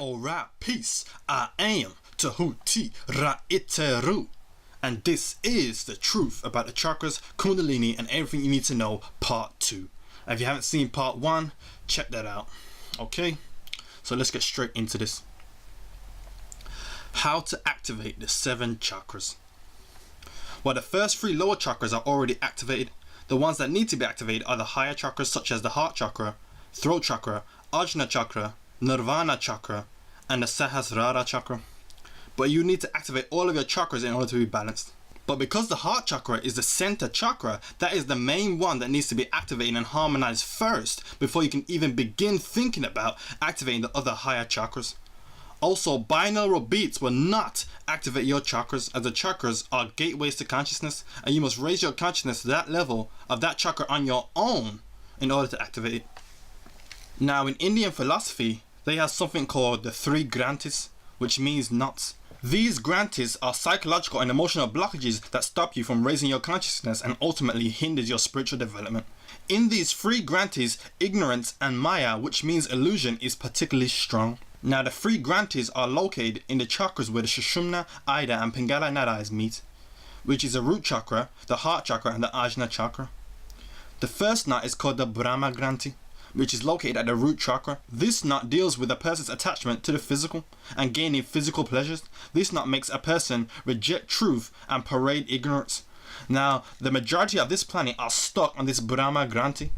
Alright, peace. I am Tahuti Ra'iteru. And this is the truth about the chakras, Kundalini, and everything you need to know, part 2. And if you haven't seen part 1, check that out. Okay, so let's get straight into this. How to activate the 7 chakras. Well, the first 3 lower chakras are already activated. The ones that need to be activated are the higher chakras, such as the heart chakra, throat chakra, Ajna chakra, Nirvana chakra, and the Sahasrara chakra. But you need to activate all of your chakras in order to be balanced. But because the heart chakra is the center chakra, that is the main one that needs to be activated and harmonized first before you can even begin thinking about activating the other higher chakras. Also, binaural beats will not activate your chakras, as the chakras are gateways to consciousness, and you must raise your consciousness to that level of that chakra on your own in order to activate it. Now, in Indian philosophy, they have something called the 3 granthis, which means knots. These granthis are psychological and emotional blockages that stop you from raising your consciousness and ultimately hinders your spiritual development. In these 3 granthis, ignorance and maya, which means illusion, is particularly strong. Now, the 3 granthis are located in the chakras where the Sushumna, Ida, and Pingala Nadis meet, which is the root chakra, the heart chakra, and the Ajna chakra. The first knot is called the Brahma Granthi, which is located at the root chakra. This knot deals with a person's attachment to the physical and gaining physical pleasures. This knot makes a person reject truth and parade ignorance. Now, the majority of this planet are stuck on this Brahma Granthi,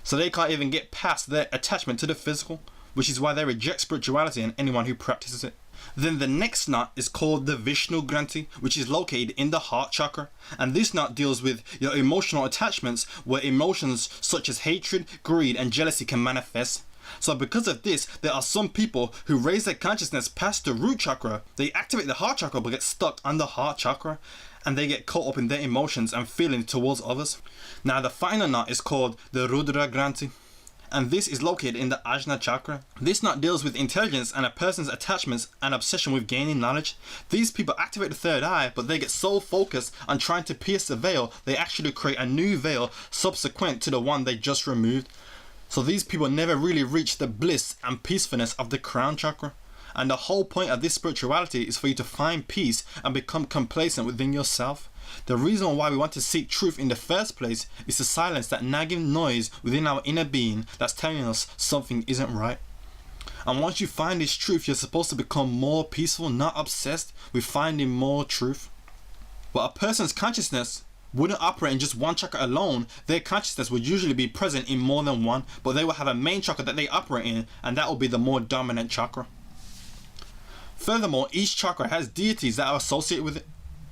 so they can't even get past their attachment to the physical, which is why they reject spirituality and anyone who practices it. Then the next knot is called the Vishnu Granthi, which is located in the heart chakra, and this knot deals with your emotional attachments, where emotions such as hatred, greed, and jealousy can manifest. So because of this, there are some people who raise their consciousness past the root chakra. They activate the heart chakra but get stuck on the heart chakra, and they get caught up in their emotions and feelings towards others. Now, the final knot is called the Rudra Granthi, and this is located in the Ajna chakra. This knot deals with intelligence and a person's attachments and obsession with gaining knowledge. These people activate the third eye, but they get so focused on trying to pierce the veil, they actually create a new veil subsequent to the one they just removed. So these people never really reach the bliss and peacefulness of the crown chakra. And the whole point of this spirituality is for you to find peace and become complacent within yourself. The reason why we want to seek truth in the first place is to silence that nagging noise within our inner being that's telling us something isn't right. And once you find this truth, you're supposed to become more peaceful, not obsessed with finding more truth. But a person's consciousness wouldn't operate in just one chakra alone. Their consciousness would usually be present in more than one, but they will have a main chakra that they operate in, and that will be the more dominant chakra. Furthermore, each chakra has deities that are associated with it.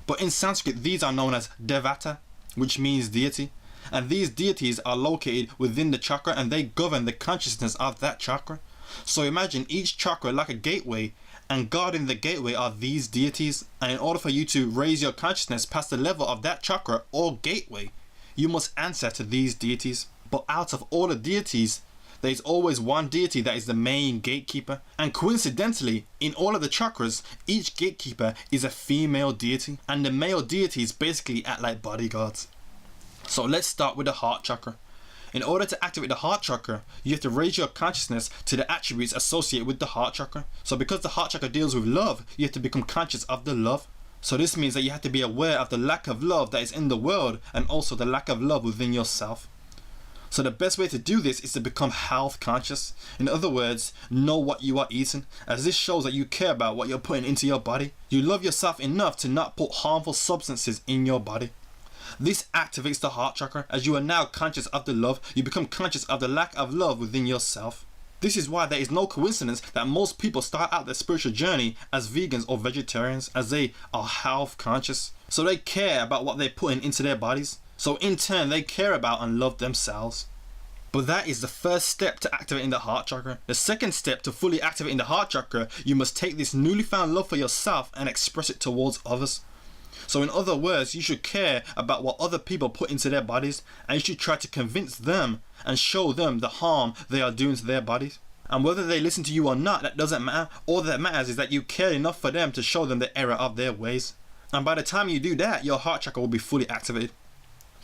But in Sanskrit, these are known as Devata, which means deity. And these deities are located within the chakra and they govern the consciousness of that chakra. So imagine each chakra like a gateway, and guarding the gateway are these deities. And in order for you to raise your consciousness past the level of that chakra or gateway, you must answer to these deities. But out of all the deities, there is always one deity that is the main gatekeeper, and coincidentally, in all of the chakras, each gatekeeper is a female deity, and the male deities basically act like bodyguards. So let's start with the heart chakra. In order to activate the heart chakra, you have to raise your consciousness to the attributes associated with the heart chakra. So because the heart chakra deals with love, you have to become conscious of the love. So this means that you have to be aware of the lack of love that is in the world, and also the lack of love within yourself. So the best way to do this is to become health conscious. In other words, know what you are eating, as this shows that you care about what you're putting into your body. You love yourself enough to not put harmful substances in your body. This activates the heart chakra. As you are now conscious of the love, you become conscious of the lack of love within yourself. This is why there is no coincidence that most people start out their spiritual journey as vegans or vegetarians, as they are health conscious. So they care about what they're putting into their bodies. So in turn, they care about and love themselves. But that is the first step to activating the heart chakra. The second step to fully activating the heart chakra, you must take this newly found love for yourself and express it towards others. So in other words, you should care about what other people put into their bodies, and you should try to convince them and show them the harm they are doing to their bodies. And whether they listen to you or not, that doesn't matter. All that matters is that you care enough for them to show them the error of their ways. And by the time you do that, your heart chakra will be fully activated.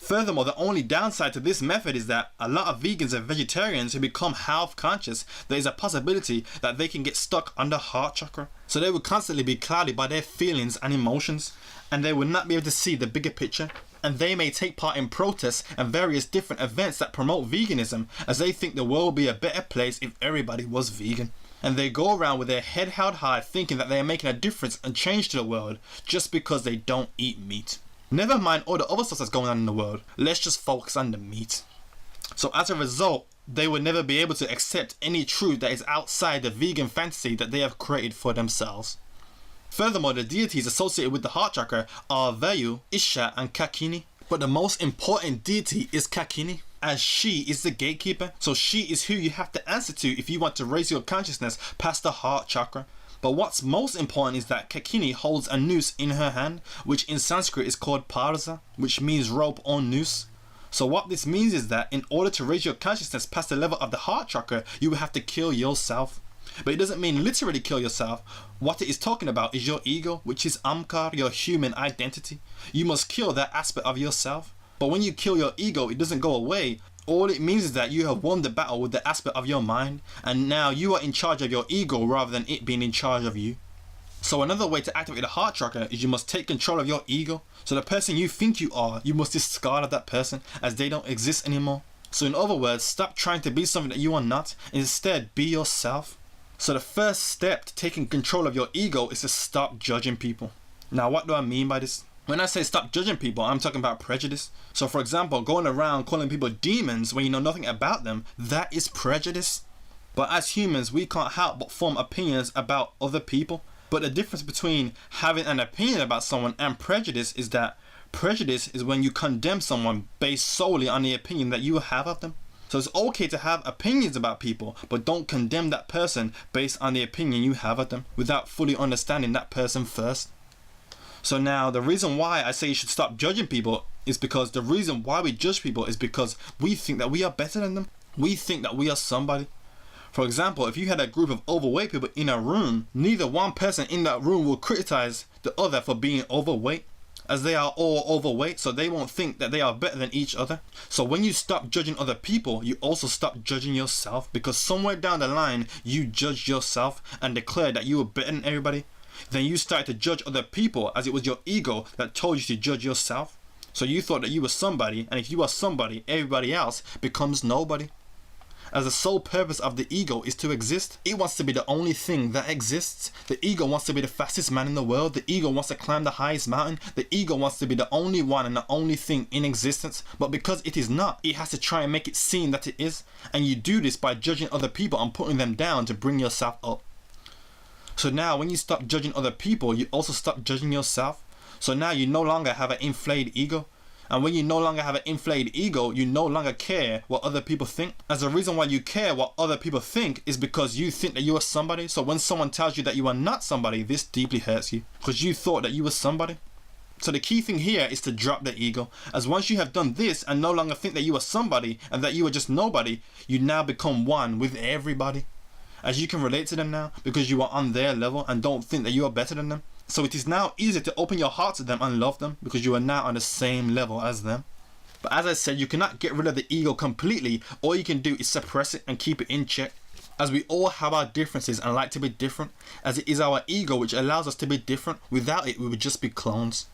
Furthermore, the only downside to this method is that a lot of vegans and vegetarians who become health conscious, there is a possibility that they can get stuck under heart chakra. So they will constantly be clouded by their feelings and emotions, and they will not be able to see the bigger picture. And they may take part in protests and various different events that promote veganism, as they think the world would be a better place if everybody was vegan. And they go around with their head held high thinking that they are making a difference and change to the world just because they don't eat meat. Never mind all the other stuff that's going on in the world, let's just focus on the meat. So as a result, they will never be able to accept any truth that is outside the vegan fantasy that they have created for themselves. Furthermore, the deities associated with the heart chakra are Vayu, Isha and Kakini. But the most important deity is Kakini, as she is the gatekeeper, so she is who you have to answer to if you want to raise your consciousness past the heart chakra. But what's most important is that Kakini holds a noose in her hand, which in Sanskrit is called parza, which means rope or noose. So what this means is that in order to raise your consciousness past the level of the heart chakra, you will have to kill yourself. But it doesn't mean literally kill yourself. What it is talking about is your ego, which is Amkar, your human identity. You must kill that aspect of yourself. But when you kill your ego, it doesn't go away. All it means is that you have won the battle with the aspect of your mind, and now you are in charge of your ego rather than it being in charge of you. So another way to activate the heart chakra is you must take control of your ego. So the person you think you are, you must discard of that person as they don't exist anymore. So in other words, stop trying to be something that you are not, and instead be yourself. So the first step to taking control of your ego is to stop judging people. Now what do I mean by this? When I say stop judging people, I'm talking about prejudice. So for example, going around calling people demons when you know nothing about them, that is prejudice. But as humans, we can't help but form opinions about other people. But the difference between having an opinion about someone and prejudice is that prejudice is when you condemn someone based solely on the opinion that you have of them. So it's okay to have opinions about people, but don't condemn that person based on the opinion you have of them without fully understanding that person first. So now the reason why I say you should stop judging people is because the reason why we judge people is because we think that we are better than them. We think that we are somebody. For example, if you had a group of overweight people in a room, neither one person in that room will criticize the other for being overweight, as they are all overweight, so they won't think that they are better than each other. So when you stop judging other people, you also stop judging yourself, because somewhere down the line you judged yourself and declared that you were better than everybody. Then you started to judge other people as it was your ego that told you to judge yourself. So you thought that you were somebody, and if you are somebody, everybody else becomes nobody. As the sole purpose of the ego is to exist, it wants to be the only thing that exists. The ego wants to be the fastest man in the world. The ego wants to climb the highest mountain. The ego wants to be the only one and the only thing in existence. But because it is not, it has to try and make it seem that it is. And you do this by judging other people and putting them down to bring yourself up. So now when you stop judging other people, you also stop judging yourself. So now you no longer have an inflated ego. And when you no longer have an inflated ego, you no longer care what other people think. As the reason why you care what other people think is because you think that you are somebody. So when someone tells you that you are not somebody, this deeply hurts you because you thought that you were somebody. So the key thing here is to drop the ego. As once you have done this and no longer think that you are somebody and that you are just nobody, you now become one with everybody. As you can relate to them now because you are on their level and don't think that you are better than them. So it is now easier to open your heart to them and love them because you are now on the same level as them. But as I said, you cannot get rid of the ego completely. All you can do is suppress it and keep it in check. As we all have our differences and like to be different, as it is our ego which allows us to be different. Without it, we would just be clones.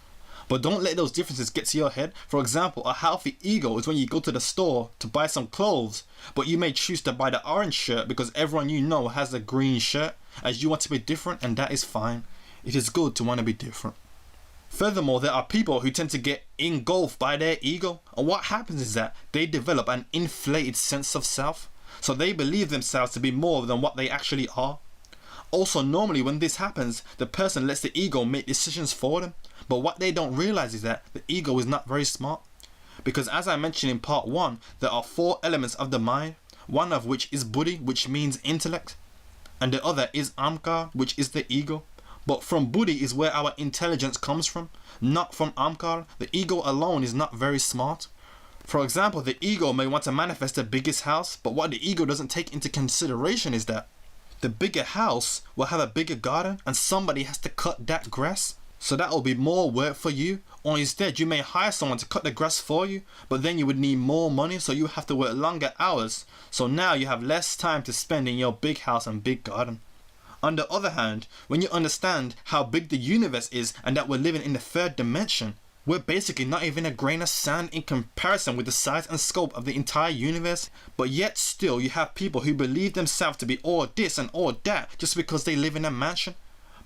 But don't let those differences get to your head. For example, a healthy ego is when you go to the store to buy some clothes, but you may choose to buy the orange shirt because everyone you know has a green shirt, as you want to be different, and that is fine. It is good to want to be different. Furthermore, there are people who tend to get engulfed by their ego, and what happens is that they develop an inflated sense of self, so they believe themselves to be more than what they actually are. Also, normally when this happens, the person lets the ego make decisions for them, but what they don't realize is that the ego is not very smart, because as I mentioned in part 1, there are 4 elements of the mind, one of which is buddhi, which means intellect, and the other is amkar, which is the ego. But from buddhi is where our intelligence comes from, not from amkar. The ego alone is not very smart. For example, the ego may want to manifest the biggest house, but what the ego doesn't take into consideration is that the bigger house will have a bigger garden and somebody has to cut that grass. So that will be more work for you, or instead you may hire someone to cut the grass for you, but then you would need more money, so you have to work longer hours. So now you have less time to spend in your big house and big garden. On the other hand, when you understand how big the universe is and that we're living in the third dimension, we're basically not even a grain of sand in comparison with the size and scope of the entire universe, but yet still you have people who believe themselves to be all this and all that just because they live in a mansion.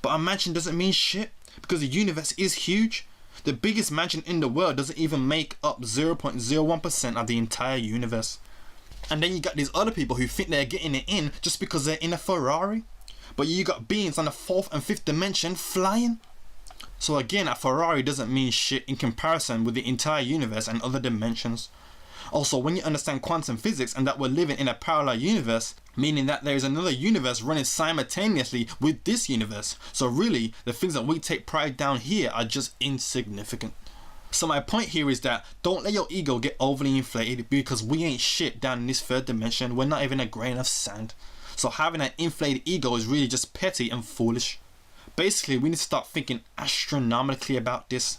But a mansion doesn't mean shit, because the universe is huge. The biggest mansion in the world doesn't even make up 0.01% of the entire universe. And then you got these other people who think they're getting it in just because they're in a Ferrari. But you got beings on the 4th and 5th dimension flying. So again, a Ferrari doesn't mean shit in comparison with the entire universe and other dimensions. Also, when you understand quantum physics and that we're living in a parallel universe, meaning that there is another universe running simultaneously with this universe. So really, the things that we take pride down here are just insignificant. So my point here is that don't let your ego get overly inflated, because we ain't shit down in this third dimension. We're not even a grain of sand. So having an inflated ego is really just petty and foolish. Basically, we need to start thinking astronomically about this.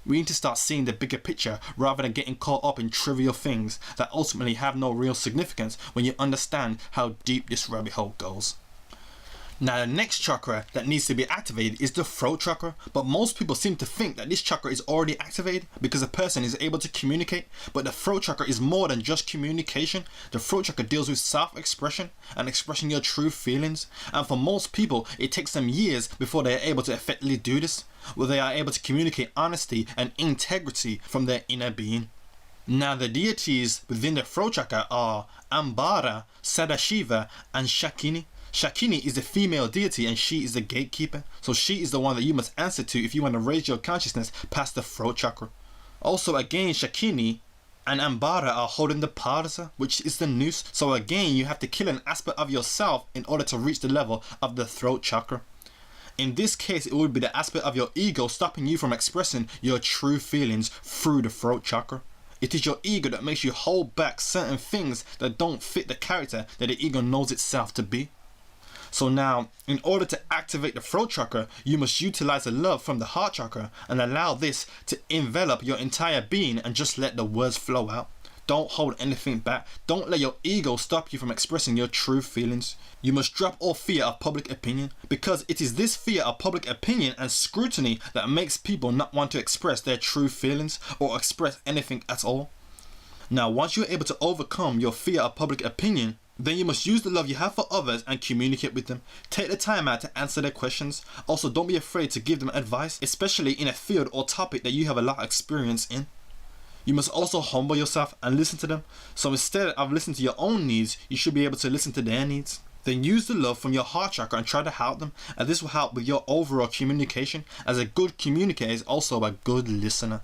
We need to start seeing the bigger picture rather than getting caught up in trivial things that ultimately have no real significance when you understand how deep this rabbit hole goes. Now the next chakra that needs to be activated is the throat chakra, but most people seem to think that this chakra is already activated because a person is able to communicate, but the throat chakra is more than just communication. The throat chakra deals with self-expression and expressing your true feelings, and for most people it takes them years before they are able to effectively do this, where they are able to communicate honesty and integrity from their inner being. Now the deities within the throat chakra are Ambara, Sadashiva and Shakini. Shakini is the female deity and she is the gatekeeper, so she is the one that you must answer to if you want to raise your consciousness past the throat chakra. Also again, Shakini and Ambara are holding the Padasa, which is the noose, so again you have to kill an aspect of yourself in order to reach the level of the throat chakra. In this case, it would be the aspect of your ego stopping you from expressing your true feelings through the throat chakra. It is your ego that makes you hold back certain things that don't fit the character that the ego knows itself to be. So now, in order to activate the throat chakra, you must utilize the love from the heart chakra and allow this to envelop your entire being and just let the words flow out. Don't hold anything back. Don't let your ego stop you from expressing your true feelings. You must drop all fear of public opinion, because it is this fear of public opinion and scrutiny that makes people not want to express their true feelings or express anything at all. Now, once you're able to overcome your fear of public opinion, then you must use the love you have for others and communicate with them. Take the time out to answer their questions. Also, don't be afraid to give them advice, especially in a field or topic that you have a lot of experience in. You must also humble yourself and listen to them. So instead of listening to your own needs, you should be able to listen to their needs. Then use the love from your heart chakra and try to help them, and this will help with your overall communication, as a good communicator is also a good listener.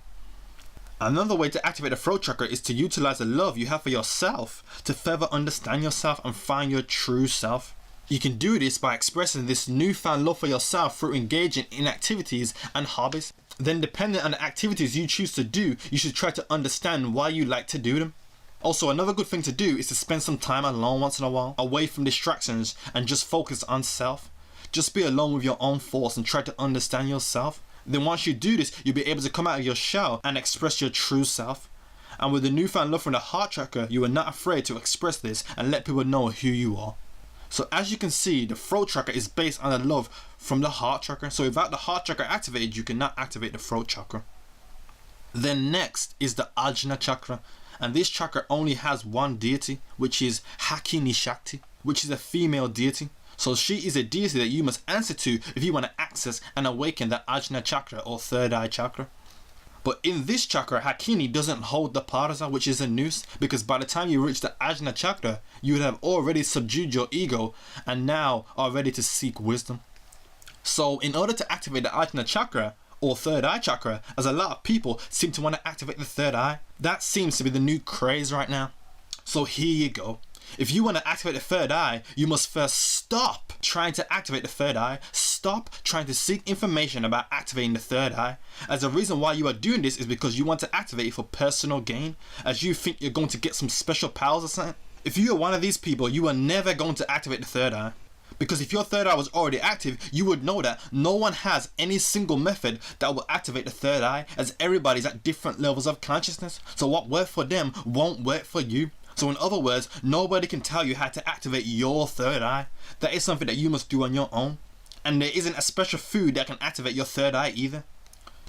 Another way to activate the throat chakra is to utilize the love you have for yourself to further understand yourself and find your true self. You can do this by expressing this newfound love for yourself through engaging in activities and hobbies. Then, depending on the activities you choose to do, you should try to understand why you like to do them. Also, another good thing to do is to spend some time alone once in a while, away from distractions, and just focus on self. Just be alone with your own thoughts and try to understand yourself. Then once you do this, you'll be able to come out of your shell and express your true self. And with the newfound love from the heart chakra, you are not afraid to express this and let people know who you are. So as you can see, the throat chakra is based on the love from the heart chakra. So without the heart chakra activated, you cannot activate the throat chakra. Then next is the Ajna chakra. And this chakra only has one deity, which is Hakini Shakti, which is a female deity. So she is a deity that you must answer to if you want to access and awaken the Ajna chakra or third eye chakra. But in this chakra, Hakini doesn't hold the Parasa, which is a noose, because by the time you reach the Ajna chakra, you would have already subdued your ego and now are ready to seek wisdom. So in order to activate the Ajna chakra, or third eye chakra, as a lot of people seem to want to activate the third eye, that seems to be the new craze right now. So here you go. If you want to activate the third eye, you must first stop trying to activate the third eye. Stop trying to seek information about activating the third eye. As the reason why you are doing this is because you want to activate it for personal gain, as you think you're going to get some special powers or something. If you are one of these people, you are never going to activate the third eye. Because if your third eye was already active, you would know that no one has any single method that will activate the third eye, as everybody's at different levels of consciousness. So what worked for them won't work for you. So in other words, nobody can tell you how to activate your third eye. That is something that you must do on your own. And there isn't a special food that can activate your third eye either.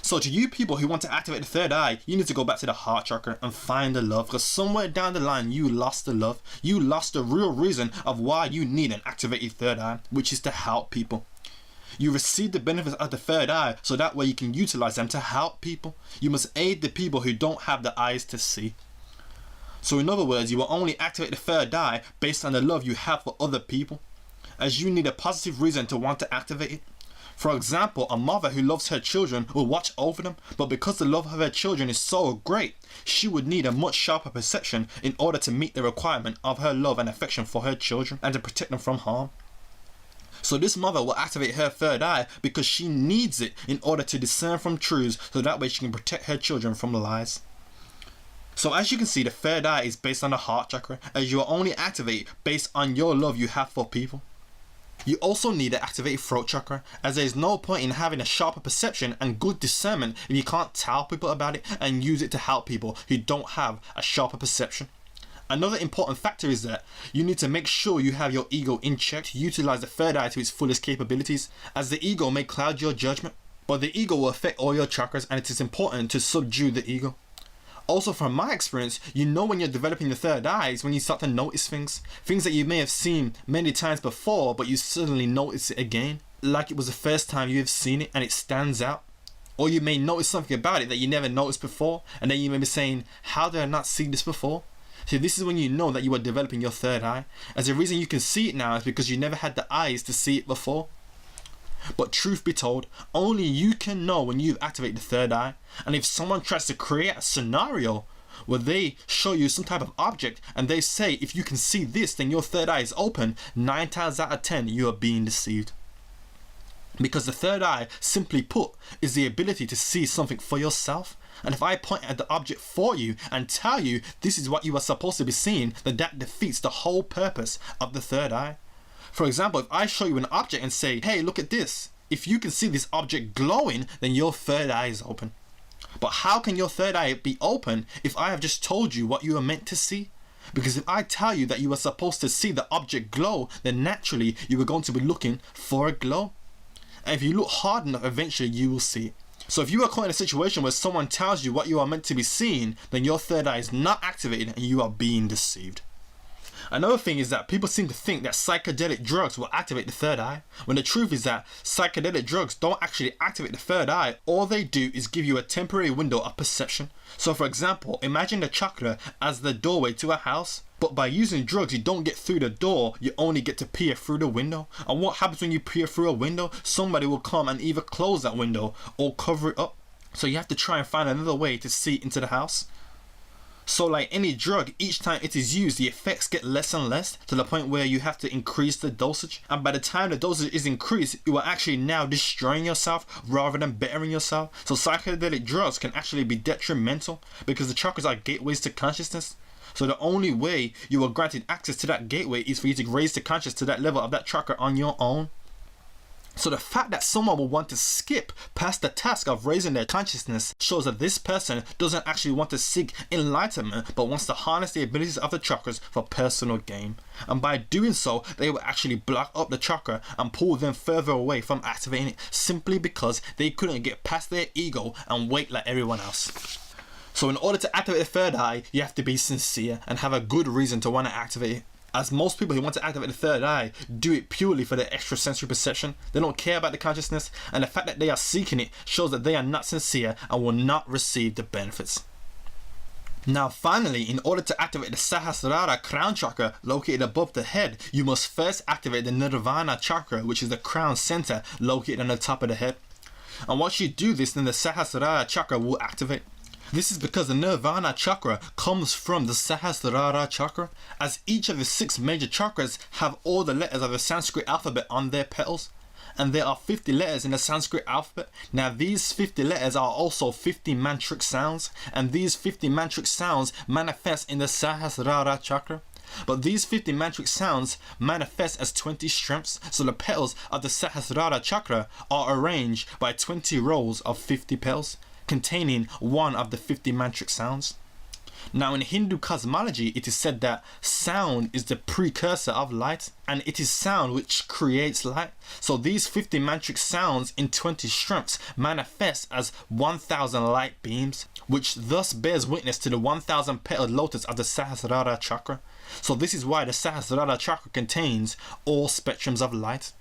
So to you people who want to activate the third eye, you need to go back to the heart chakra and find the love, because somewhere down the line you lost the love. You lost the real reason of why you need an activated third eye, which is to help people. You receive the benefits of the third eye so that way you can utilize them to help people. You must aid the people who don't have the eyes to see. So in other words, you will only activate the third eye based on the love you have for other people, as you need a positive reason to want to activate it. For example, a mother who loves her children will watch over them, but because the love of her children is so great, she would need a much sharper perception in order to meet the requirement of her love and affection for her children and to protect them from harm. So this mother will activate her third eye because she needs it in order to discern from truths, so that way she can protect her children from lies. So as you can see, the third eye is based on the heart chakra, as you will only activate based on your love you have for people. You also need to activate throat chakra, as there is no point in having a sharper perception and good discernment if you can't tell people about it and use it to help people who don't have a sharper perception. Another important factor is that you need to make sure you have your ego in check to utilize the third eye to its fullest capabilities, as the ego may cloud your judgment, but the ego will affect all your chakras, and it is important to subdue the ego. Also, from my experience, you know when you're developing the third eye is when you start to notice things that you may have seen many times before, but you suddenly notice it again, like it was the first time you have seen it and it stands out. Or you may notice something about it that you never noticed before, and then you may be saying, how did I not see this before? So this is when you know that you are developing your third eye, as the reason you can see it now is because you never had the eyes to see it before. But truth be told, only you can know when you've activated the third eye. And if someone tries to create a scenario where they show you some type of object and they say if you can see this then your third eye is open, 9 times out of 10 you are being deceived. Because the third eye, simply put, is the ability to see something for yourself. And if I point at the object for you and tell you this is what you are supposed to be seeing, then that defeats the whole purpose of the third eye. For example, if I show you an object and say, hey, look at this. If you can see this object glowing, then your third eye is open. But how can your third eye be open if I have just told you what you are meant to see? Because if I tell you that you are supposed to see the object glow, then naturally you are going to be looking for a glow. And if you look hard enough, eventually you will see it. So if you are caught in a situation where someone tells you what you are meant to be seeing, then your third eye is not activated and you are being deceived. Another thing is that people seem to think that psychedelic drugs will activate the third eye, when the truth is that psychedelic drugs don't actually activate the third eye. All they do is give you a temporary window of perception. So for example, imagine the chakra as the doorway to a house, but by using drugs you don't get through the door, you only get to peer through the window. And what happens when you peer through a window? Somebody will come and either close that window or cover it up. So you have to try and find another way to see into the house. So like any drug, each time it is used, the effects get less and less to the point where you have to increase the dosage. And by the time the dosage is increased, you are actually now destroying yourself rather than bettering yourself. So psychedelic drugs can actually be detrimental because the chakras are gateways to consciousness. So the only way you are granted access to that gateway is for you to raise the consciousness to that level of that chakra on your own. So the fact that someone will want to skip past the task of raising their consciousness shows that this person doesn't actually want to seek enlightenment, but wants to harness the abilities of the chakras for personal gain. And by doing so, they will actually block up the chakra and pull them further away from activating it, simply because they couldn't get past their ego and wait like everyone else. So in order to activate the third eye, you have to be sincere and have a good reason to want to activate it. As most people who want to activate the third eye do it purely for their extrasensory perception. They don't care about the consciousness, and the fact that they are seeking it shows that they are not sincere and will not receive the benefits. Now finally, in order to activate the Sahasrara crown chakra located above the head, you must first activate the Nirvana chakra, which is the crown center located on the top of the head. And once you do this, then the Sahasrara chakra will activate. This is because the Nirvana chakra comes from the Sahasrara chakra, as each of the 6 major chakras have all the letters of the Sanskrit alphabet on their petals. And there are 50 letters in the Sanskrit alphabet. Now these 50 letters are also 50 mantric sounds, and these 50 mantric sounds manifest in the Sahasrara chakra. But these 50 mantric sounds manifest as 20 strengths, so the petals of the Sahasrara chakra are arranged by 20 rows of 50 petals, containing one of the 50 mantric sounds. Now in Hindu cosmology, it is said that sound is the precursor of light, and it is sound which creates light. So these 50 mantric sounds in 20 strengths manifest as 1000 light beams, which thus bears witness to the 1000 petaled lotus of the Sahasrara chakra. So this is why the Sahasrara chakra contains all spectrums of light.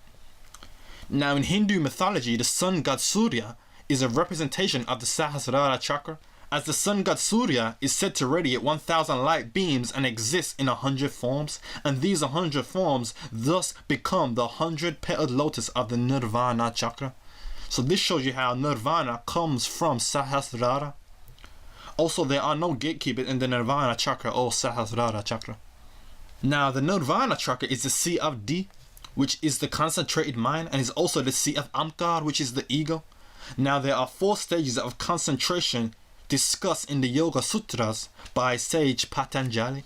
Now in Hindu mythology, the sun god Surya is a representation of the Sahasrara chakra, as the sun god Surya is said to radiate 1000 light beams and exists in 100 forms, and these 100 forms thus become the 100 petaled lotus of the Nirvana chakra. So this shows you how Nirvana comes from Sahasrara. Also, there are no gatekeepers in the Nirvana chakra or Sahasrara chakra. Now the Nirvana chakra is the seat of D, which is the concentrated mind, and is also the seat of Amkar, which is the ego. Now there are 4 stages of concentration discussed in the Yoga Sutras by sage Patanjali.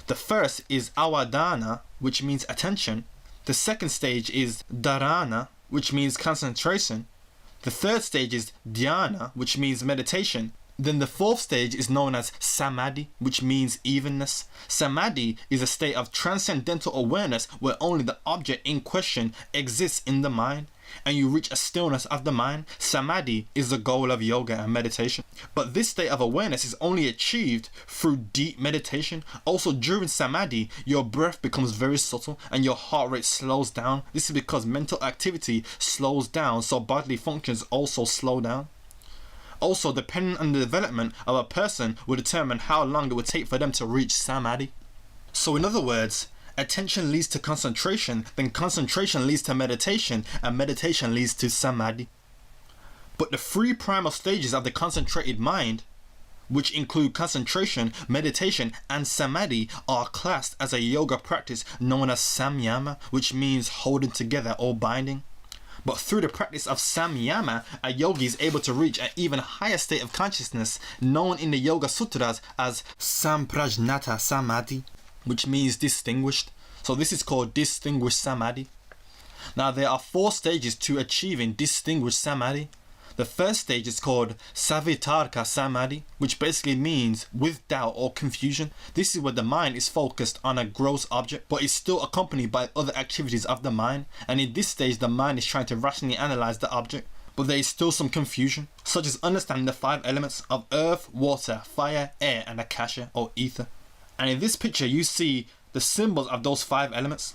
The first is Avadana, which means attention. The second stage is Dharana, which means concentration. The third stage is Dhyana, which means meditation. Then the fourth stage is known as Samadhi, which means evenness. Samadhi is a state of transcendental awareness where only the object in question exists in the mind, and you reach a stillness of the mind. Samadhi is the goal of yoga and meditation. But this state of awareness is only achieved through deep meditation. Also during Samadhi, your breath becomes very subtle and your heart rate slows down. This is because mental activity slows down, so bodily functions also slow down. Also, depending on the development of a person will determine how long it would take for them to reach Samadhi. So in other words, attention leads to concentration, then concentration leads to meditation, and meditation leads to Samadhi. But the 3 primal stages of the concentrated mind, which include concentration, meditation, and Samadhi, are classed as a yoga practice known as Samyama, which means holding together or binding. But through the practice of Samyama, a yogi is able to reach an even higher state of consciousness known in the Yoga Sutras as Samprajnata Samadhi, which means distinguished. So this is called distinguished Samadhi. Now there are 4 stages to achieving distinguished Samadhi. The first stage is called Savitarka Samadhi, which basically means with doubt or confusion. This is where the mind is focused on a gross object, but is still accompanied by other activities of the mind. And in this stage, the mind is trying to rationally analyze the object, but there is still some confusion, such as understanding the 5 elements of earth, water, fire, air, and akasha or ether. And in this picture, you see the symbols of those 5 elements.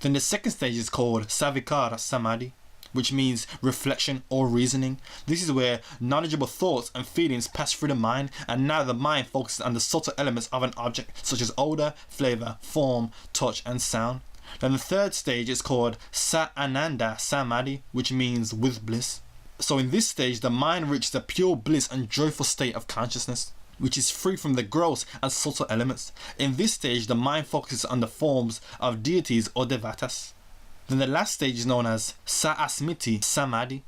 Then the second stage is called Savikara Samadhi, which means reflection or reasoning. This is where knowledgeable thoughts and feelings pass through the mind, and now the mind focuses on the subtle elements of an object, such as odor, flavor, form, touch, and sound. Then the third stage is called Sa-ananda Samadhi, which means with bliss. So in this stage, the mind reaches a pure bliss and joyful state of consciousness, which is free from the gross and subtle elements. In this stage, the mind focuses on the forms of deities or devatas. Then the last stage is known as Sa-asmiti Samadhi,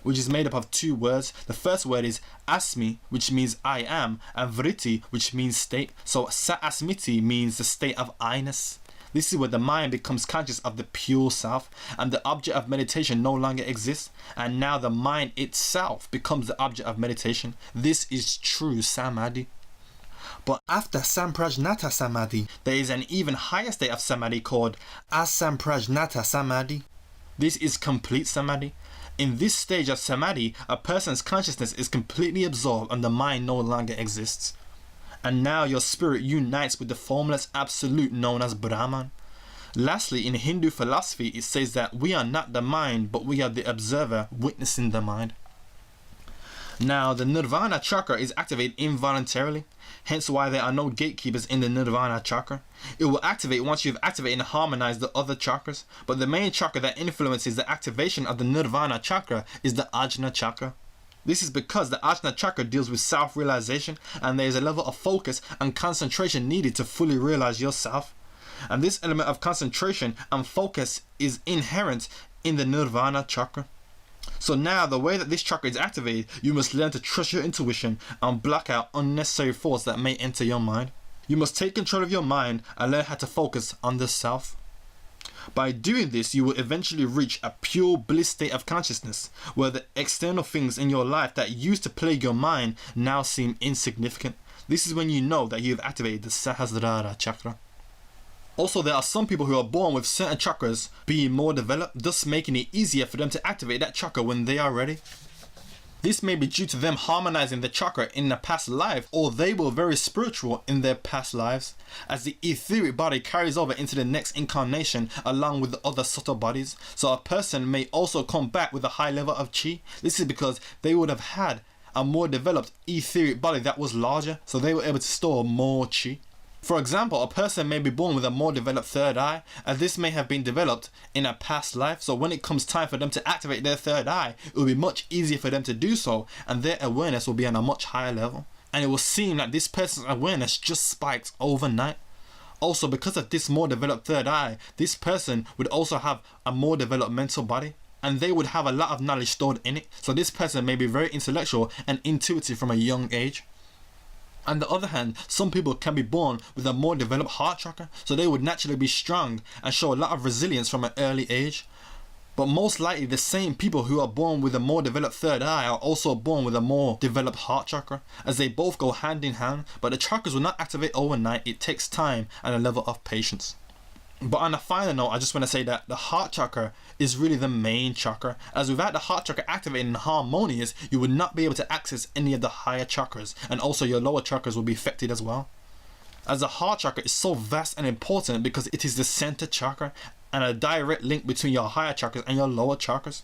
which is made up of 2 words. The first word is Asmi, which means I am, and Vritti, which means state. So Sa-asmiti means the state of I-ness. This is where the mind becomes conscious of the pure self, and the object of meditation no longer exists, and now the mind itself becomes the object of meditation. This is true Samadhi. But after Samprajnata Samadhi, there is an even higher state of Samadhi called Asamprajnata Samadhi. This is complete Samadhi. In this stage of Samadhi, a person's consciousness is completely absorbed and the mind no longer exists. And now your spirit unites with the formless absolute known as Brahman. Lastly, in Hindu philosophy, it says that we are not the mind, but we are the observer witnessing the mind. Now, the Nirvana chakra is activated involuntarily, hence why there are no gatekeepers in the Nirvana chakra. It will activate once you've activated and harmonized the other chakras, but the main chakra that influences the activation of the Nirvana chakra is the Ajna chakra. This is because the Ajna chakra deals with self-realization, and there is a level of focus and concentration needed to fully realize yourself. And this element of concentration and focus is inherent in the Nirvana chakra. So now, the way that this chakra is activated, you must learn to trust your intuition and block out unnecessary thoughts that may enter your mind. You must take control of your mind and learn how to focus on the self. By doing this, you will eventually reach a pure bliss state of consciousness, where the external things in your life that used to plague your mind now seem insignificant. This is when you know that you have activated the Sahasrara chakra. Also, there are some people who are born with certain chakras being more developed, thus making it easier for them to activate that chakra when they are ready. This may be due to them harmonizing the chakra in a past life, or they were very spiritual in their past lives, as the etheric body carries over into the next incarnation along with the other subtle bodies. So a person may also come back with a high level of chi. This is because they would have had a more developed etheric body that was larger, so they were able to store more chi. For example, a person may be born with a more developed third eye, and this may have been developed in a past life, so when it comes time for them to activate their third eye, it will be much easier for them to do so, and their awareness will be on a much higher level. And it will seem like this person's awareness just spiked overnight. Also, because of this more developed third eye, this person would also have a more developed mental body, and they would have a lot of knowledge stored in it, so this person may be very intellectual and intuitive from a young age. On the other hand, some people can be born with a more developed heart chakra, so they would naturally be strong and show a lot of resilience from an early age. But most likely the same people who are born with a more developed third eye are also born with a more developed heart chakra, as they both go hand in hand, but the chakras will not activate overnight. It takes time and a level of patience. But on a final note, I just want to say that the heart chakra is really the main chakra, as without the heart chakra activated and harmonious, you would not be able to access any of the higher chakras, and also your lower chakras will be affected as well. As the heart chakra is so vast and important because it is the center chakra and a direct link between your higher chakras and your lower chakras.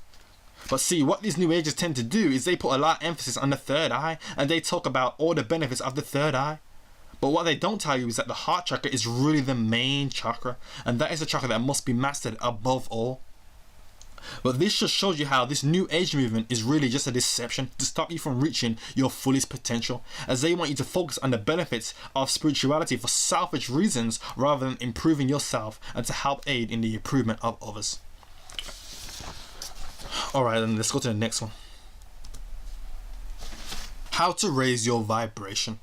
But see, what these new ages tend to do is they put a lot of emphasis on the third eye, and they talk about all the benefits of the third eye. But what they don't tell you is that the heart chakra is really the main chakra, and that is the chakra that must be mastered above all. But this just shows you how this new age movement is really just a deception to stop you from reaching your fullest potential, as they want you to focus on the benefits of spirituality for selfish reasons rather than improving yourself and to help aid in the improvement of others. Alright, then let's go to the next one. How to raise your vibration.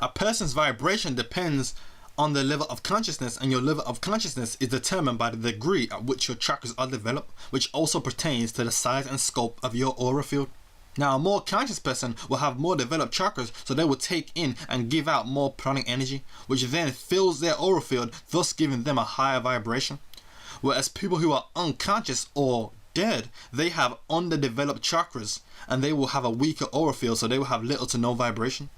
A person's vibration depends on the level of consciousness, and your level of consciousness is determined by the degree at which your chakras are developed, which also pertains to the size and scope of your aura field. Now, a more conscious person will have more developed chakras, so they will take in and give out more pranic energy, which then fills their aura field, thus giving them a higher vibration. Whereas people who are unconscious or dead, they have underdeveloped chakras, and they will have a weaker aura field, so they will have little to no vibration.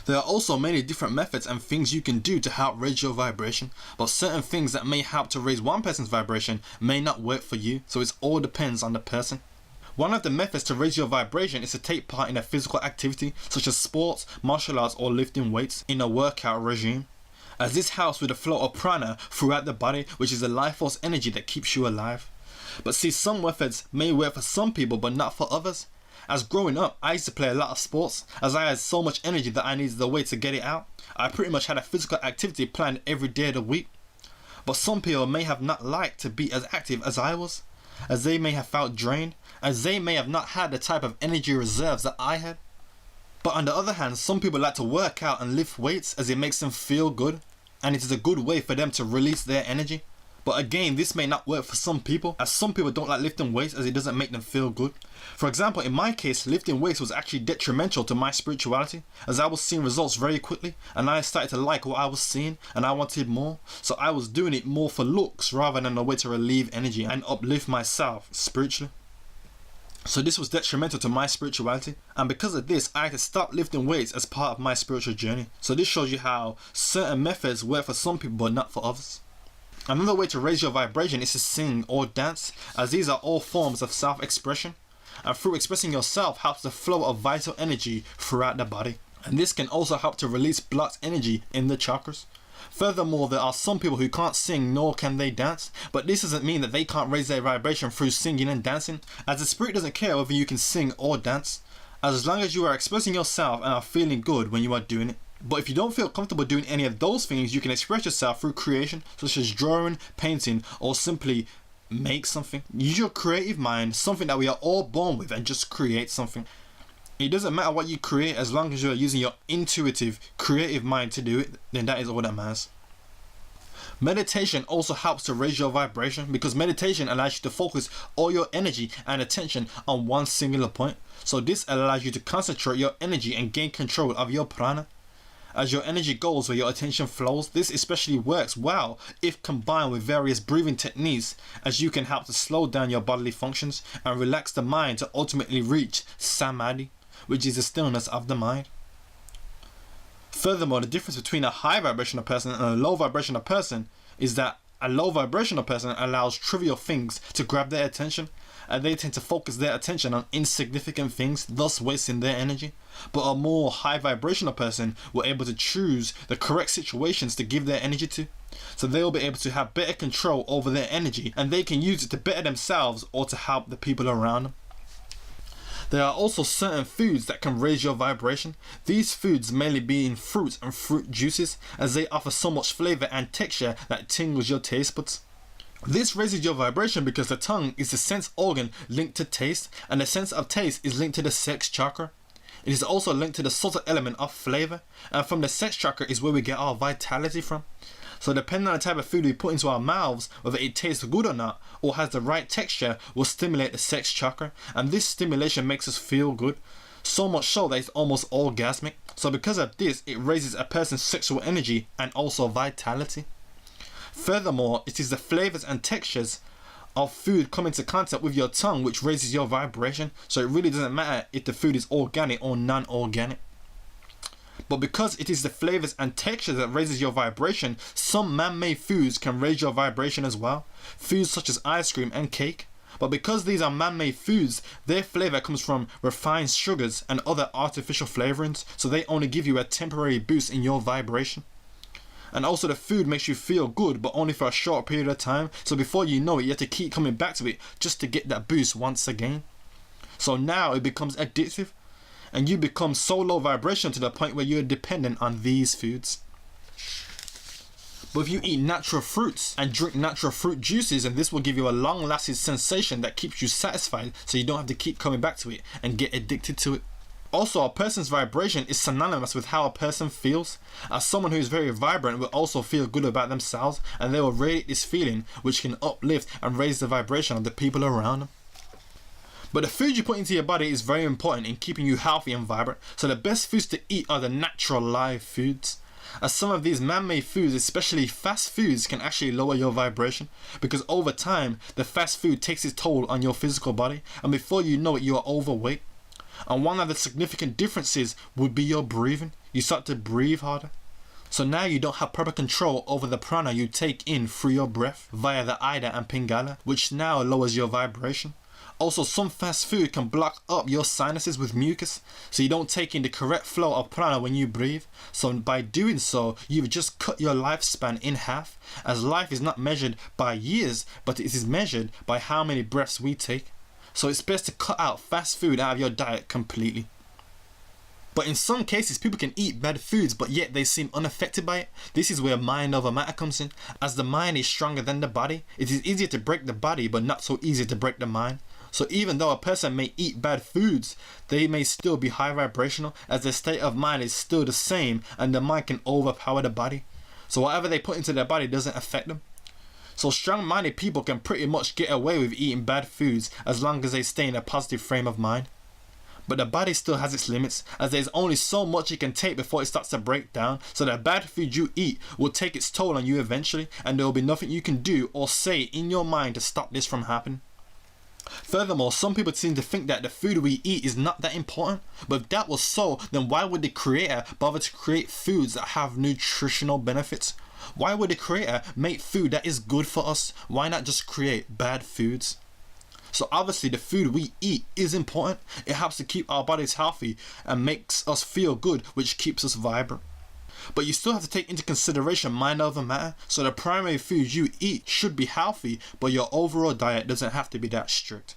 There are also many different methods and things you can do to help raise your vibration, but certain things that may help to raise one person's vibration may not work for you, so it all depends on the person. One of the methods to raise your vibration is to take part in a physical activity such as sports, martial arts, or lifting weights in a workout regime, as this helps with the flow of prana throughout the body, which is the life force energy that keeps you alive. But see, some methods may work for some people but not for others. As growing up, I used to play a lot of sports, as I had so much energy that I needed a way to get it out. I pretty much had a physical activity planned every day of the week. But some people may have not liked to be as active as I was, as they may have felt drained, as they may have not had the type of energy reserves that I had. But on the other hand, some people like to work out and lift weights as it makes them feel good, and it is a good way for them to release their energy. But again, this may not work for some people, as some people don't like lifting weights as it doesn't make them feel good. For example, in my case, lifting weights was actually detrimental to my spirituality, as I was seeing results very quickly, and I started to like what I was seeing, and I wanted more. So I was doing it more for looks rather than a way to relieve energy and uplift myself spiritually. So this was detrimental to my spirituality, and because of this, I had to stop lifting weights as part of my spiritual journey. So this shows you how certain methods work for some people but not for others. Another way to raise your vibration is to sing or dance, as these are all forms of self-expression, and through expressing yourself helps the flow of vital energy throughout the body, and this can also help to release blocked energy in the chakras. Furthermore, there are some people who can't sing nor can they dance, but this doesn't mean that they can't raise their vibration through singing and dancing, as the spirit doesn't care whether you can sing or dance, as long as you are expressing yourself and are feeling good when you are doing it. But if you don't feel comfortable doing any of those things, you can express yourself through creation, such as drawing, painting, or simply make something. Use your creative mind, something that we are all born with, and just create something. It doesn't matter what you create, as long as you're using your intuitive, creative mind to do it, then that is all that matters. Meditation also helps to raise your vibration, because meditation allows you to focus all your energy and attention on one singular point. So this allows you to concentrate your energy and gain control of your prana. As your energy goes where your attention flows, this especially works well if combined with various breathing techniques, as you can help to slow down your bodily functions and relax the mind to ultimately reach samadhi, which is the stillness of the mind. Furthermore, the difference between a high vibrational person and a low vibrational person is that a low vibrational person allows trivial things to grab their attention, and they tend to focus their attention on insignificant things, thus wasting their energy. But a more high vibrational person will be able to choose the correct situations to give their energy to. So they will be able to have better control over their energy, and they can use it to better themselves or to help the people around them. There are also certain foods that can raise your vibration. These foods mainly being fruits and fruit juices, as they offer so much flavor and texture that tingles your taste buds. This raises your vibration because the tongue is the sense organ linked to taste, and the sense of taste is linked to the sex chakra. It is also linked to the subtle element of flavor, and from the sex chakra is where we get our vitality from. So depending on the type of food we put into our mouths, whether it tastes good or not, or has the right texture, will stimulate the sex chakra, and this stimulation makes us feel good, so much so that it's almost orgasmic. So because of this, it raises a person's sexual energy and also vitality. Furthermore, it is the flavors and textures of food come into contact with your tongue which raises your vibration, so it really doesn't matter if the food is organic or non-organic. But because it is the flavors and textures that raises your vibration, some man-made foods can raise your vibration as well. Foods such as ice cream and cake. But because these are man-made foods, their flavor comes from refined sugars and other artificial flavorings, so they only give you a temporary boost in your vibration. And also the food makes you feel good, but only for a short period of time, so before you know it, you have to keep coming back to it just to get that boost once again. So now it becomes addictive, and you become so low vibration to the point where you're dependent on these foods. But if you eat natural fruits and drink natural fruit juices, and this will give you a long-lasting sensation that keeps you satisfied, so you don't have to keep coming back to it and get addicted to it. Also, a person's vibration is synonymous with how a person feels, as someone who is very vibrant will also feel good about themselves, and they will radiate this feeling which can uplift and raise the vibration of the people around them. But the food you put into your body is very important in keeping you healthy and vibrant, so the best foods to eat are the natural live foods. As some of these man-made foods, especially fast foods, can actually lower your vibration, because over time the fast food takes its toll on your physical body, and before you know it, you are overweight. And one of the significant differences would be your breathing. You start to breathe harder. So now you don't have proper control over the prana you take in through your breath via the Ida and Pingala, which now lowers your vibration. Also, some fast food can block up your sinuses with mucus, so you don't take in the correct flow of prana when you breathe. So by doing so, you've just cut your lifespan in half, as life is not measured by years, but it is measured by how many breaths we take. So it's best to cut out fast food out of your diet completely. But in some cases, people can eat bad foods, but yet they seem unaffected by it. This is where mind over matter comes in. As the mind is stronger than the body, it is easier to break the body, but not so easy to break the mind. So even though a person may eat bad foods, they may still be high vibrational, as their state of mind is still the same, and the mind can overpower the body. So whatever they put into their body doesn't affect them. So strong-minded people can pretty much get away with eating bad foods as long as they stay in a positive frame of mind. But the body still has its limits, as there's only so much it can take before it starts to break down, so the bad food you eat will take its toll on you eventually, and there will be nothing you can do or say in your mind to stop this from happening. Furthermore, some people seem to think that the food we eat is not that important, but if that was so, then why would the creator bother to create foods that have nutritional benefits? Why would the creator make food that is good for us? Why not just create bad foods? So obviously the food we eat is important. It helps to keep our bodies healthy and makes us feel good, which keeps us vibrant. But you still have to take into consideration mind over matter, so the primary foods you eat should be healthy, but your overall diet doesn't have to be that strict.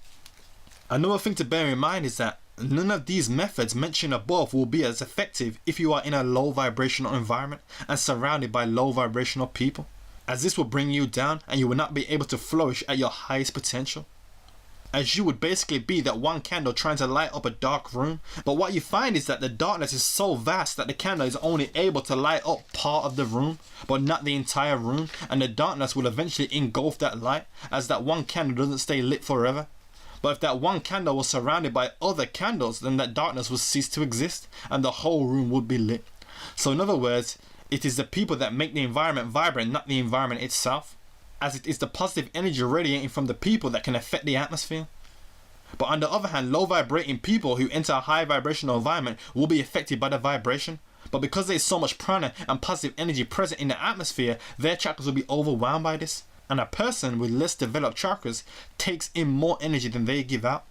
Another thing to bear in mind is that none of these methods mentioned above will be as effective if you are in a low vibrational environment and surrounded by low vibrational people, as this will bring you down and you will not be able to flourish at your highest potential. as you would basically be that one candle trying to light up a dark room. But what you find is that the darkness is so vast that the candle is only able to light up part of the room, but not the entire room, and the darkness will eventually engulf that light, as that one candle doesn't stay lit forever. But if that one candle was surrounded by other candles, then that darkness would cease to exist and the whole room would be lit. So in other words, it is the people that make the environment vibrant, not the environment itself, as it is the positive energy radiating from the people that can affect the atmosphere. But on the other hand, low vibrating people who enter a high vibrational environment will be affected by the vibration. But because there is so much prana and positive energy present in the atmosphere, their chakras will be overwhelmed by this. And a person with less developed chakras takes in more energy than they give out.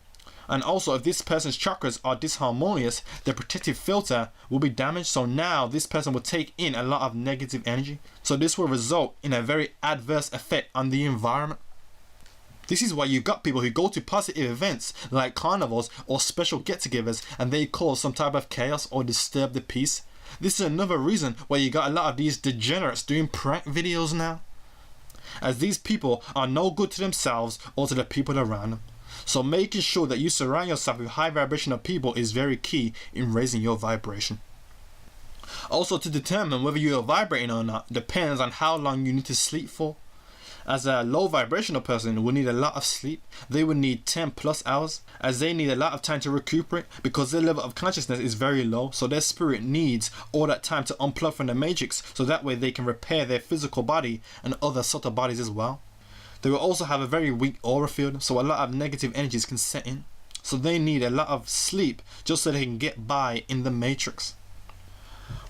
And also, if this person's chakras are disharmonious, the protective filter will be damaged, so now this person will take in a lot of negative energy. So this will result in a very adverse effect on the environment. This is why you got people who go to positive events like carnivals or special get-togethers and they cause some type of chaos or disturb the peace. This is another reason why you got a lot of these degenerates doing prank videos now, as these people are no good to themselves or to the people around them. So making sure that you surround yourself with high vibrational people is very key in raising your vibration. Also, to determine whether you are vibrating or not depends on how long you need to sleep for. As a low vibrational person will need a lot of sleep. They will need 10 plus hours, as they need a lot of time to recuperate because their level of consciousness is very low, so their spirit needs all that time to unplug from the matrix, so that way they can repair their physical body and other subtle bodies as well. They will also have a very weak aura field, so a lot of negative energies can set in. So they need a lot of sleep just so they can get by in the matrix.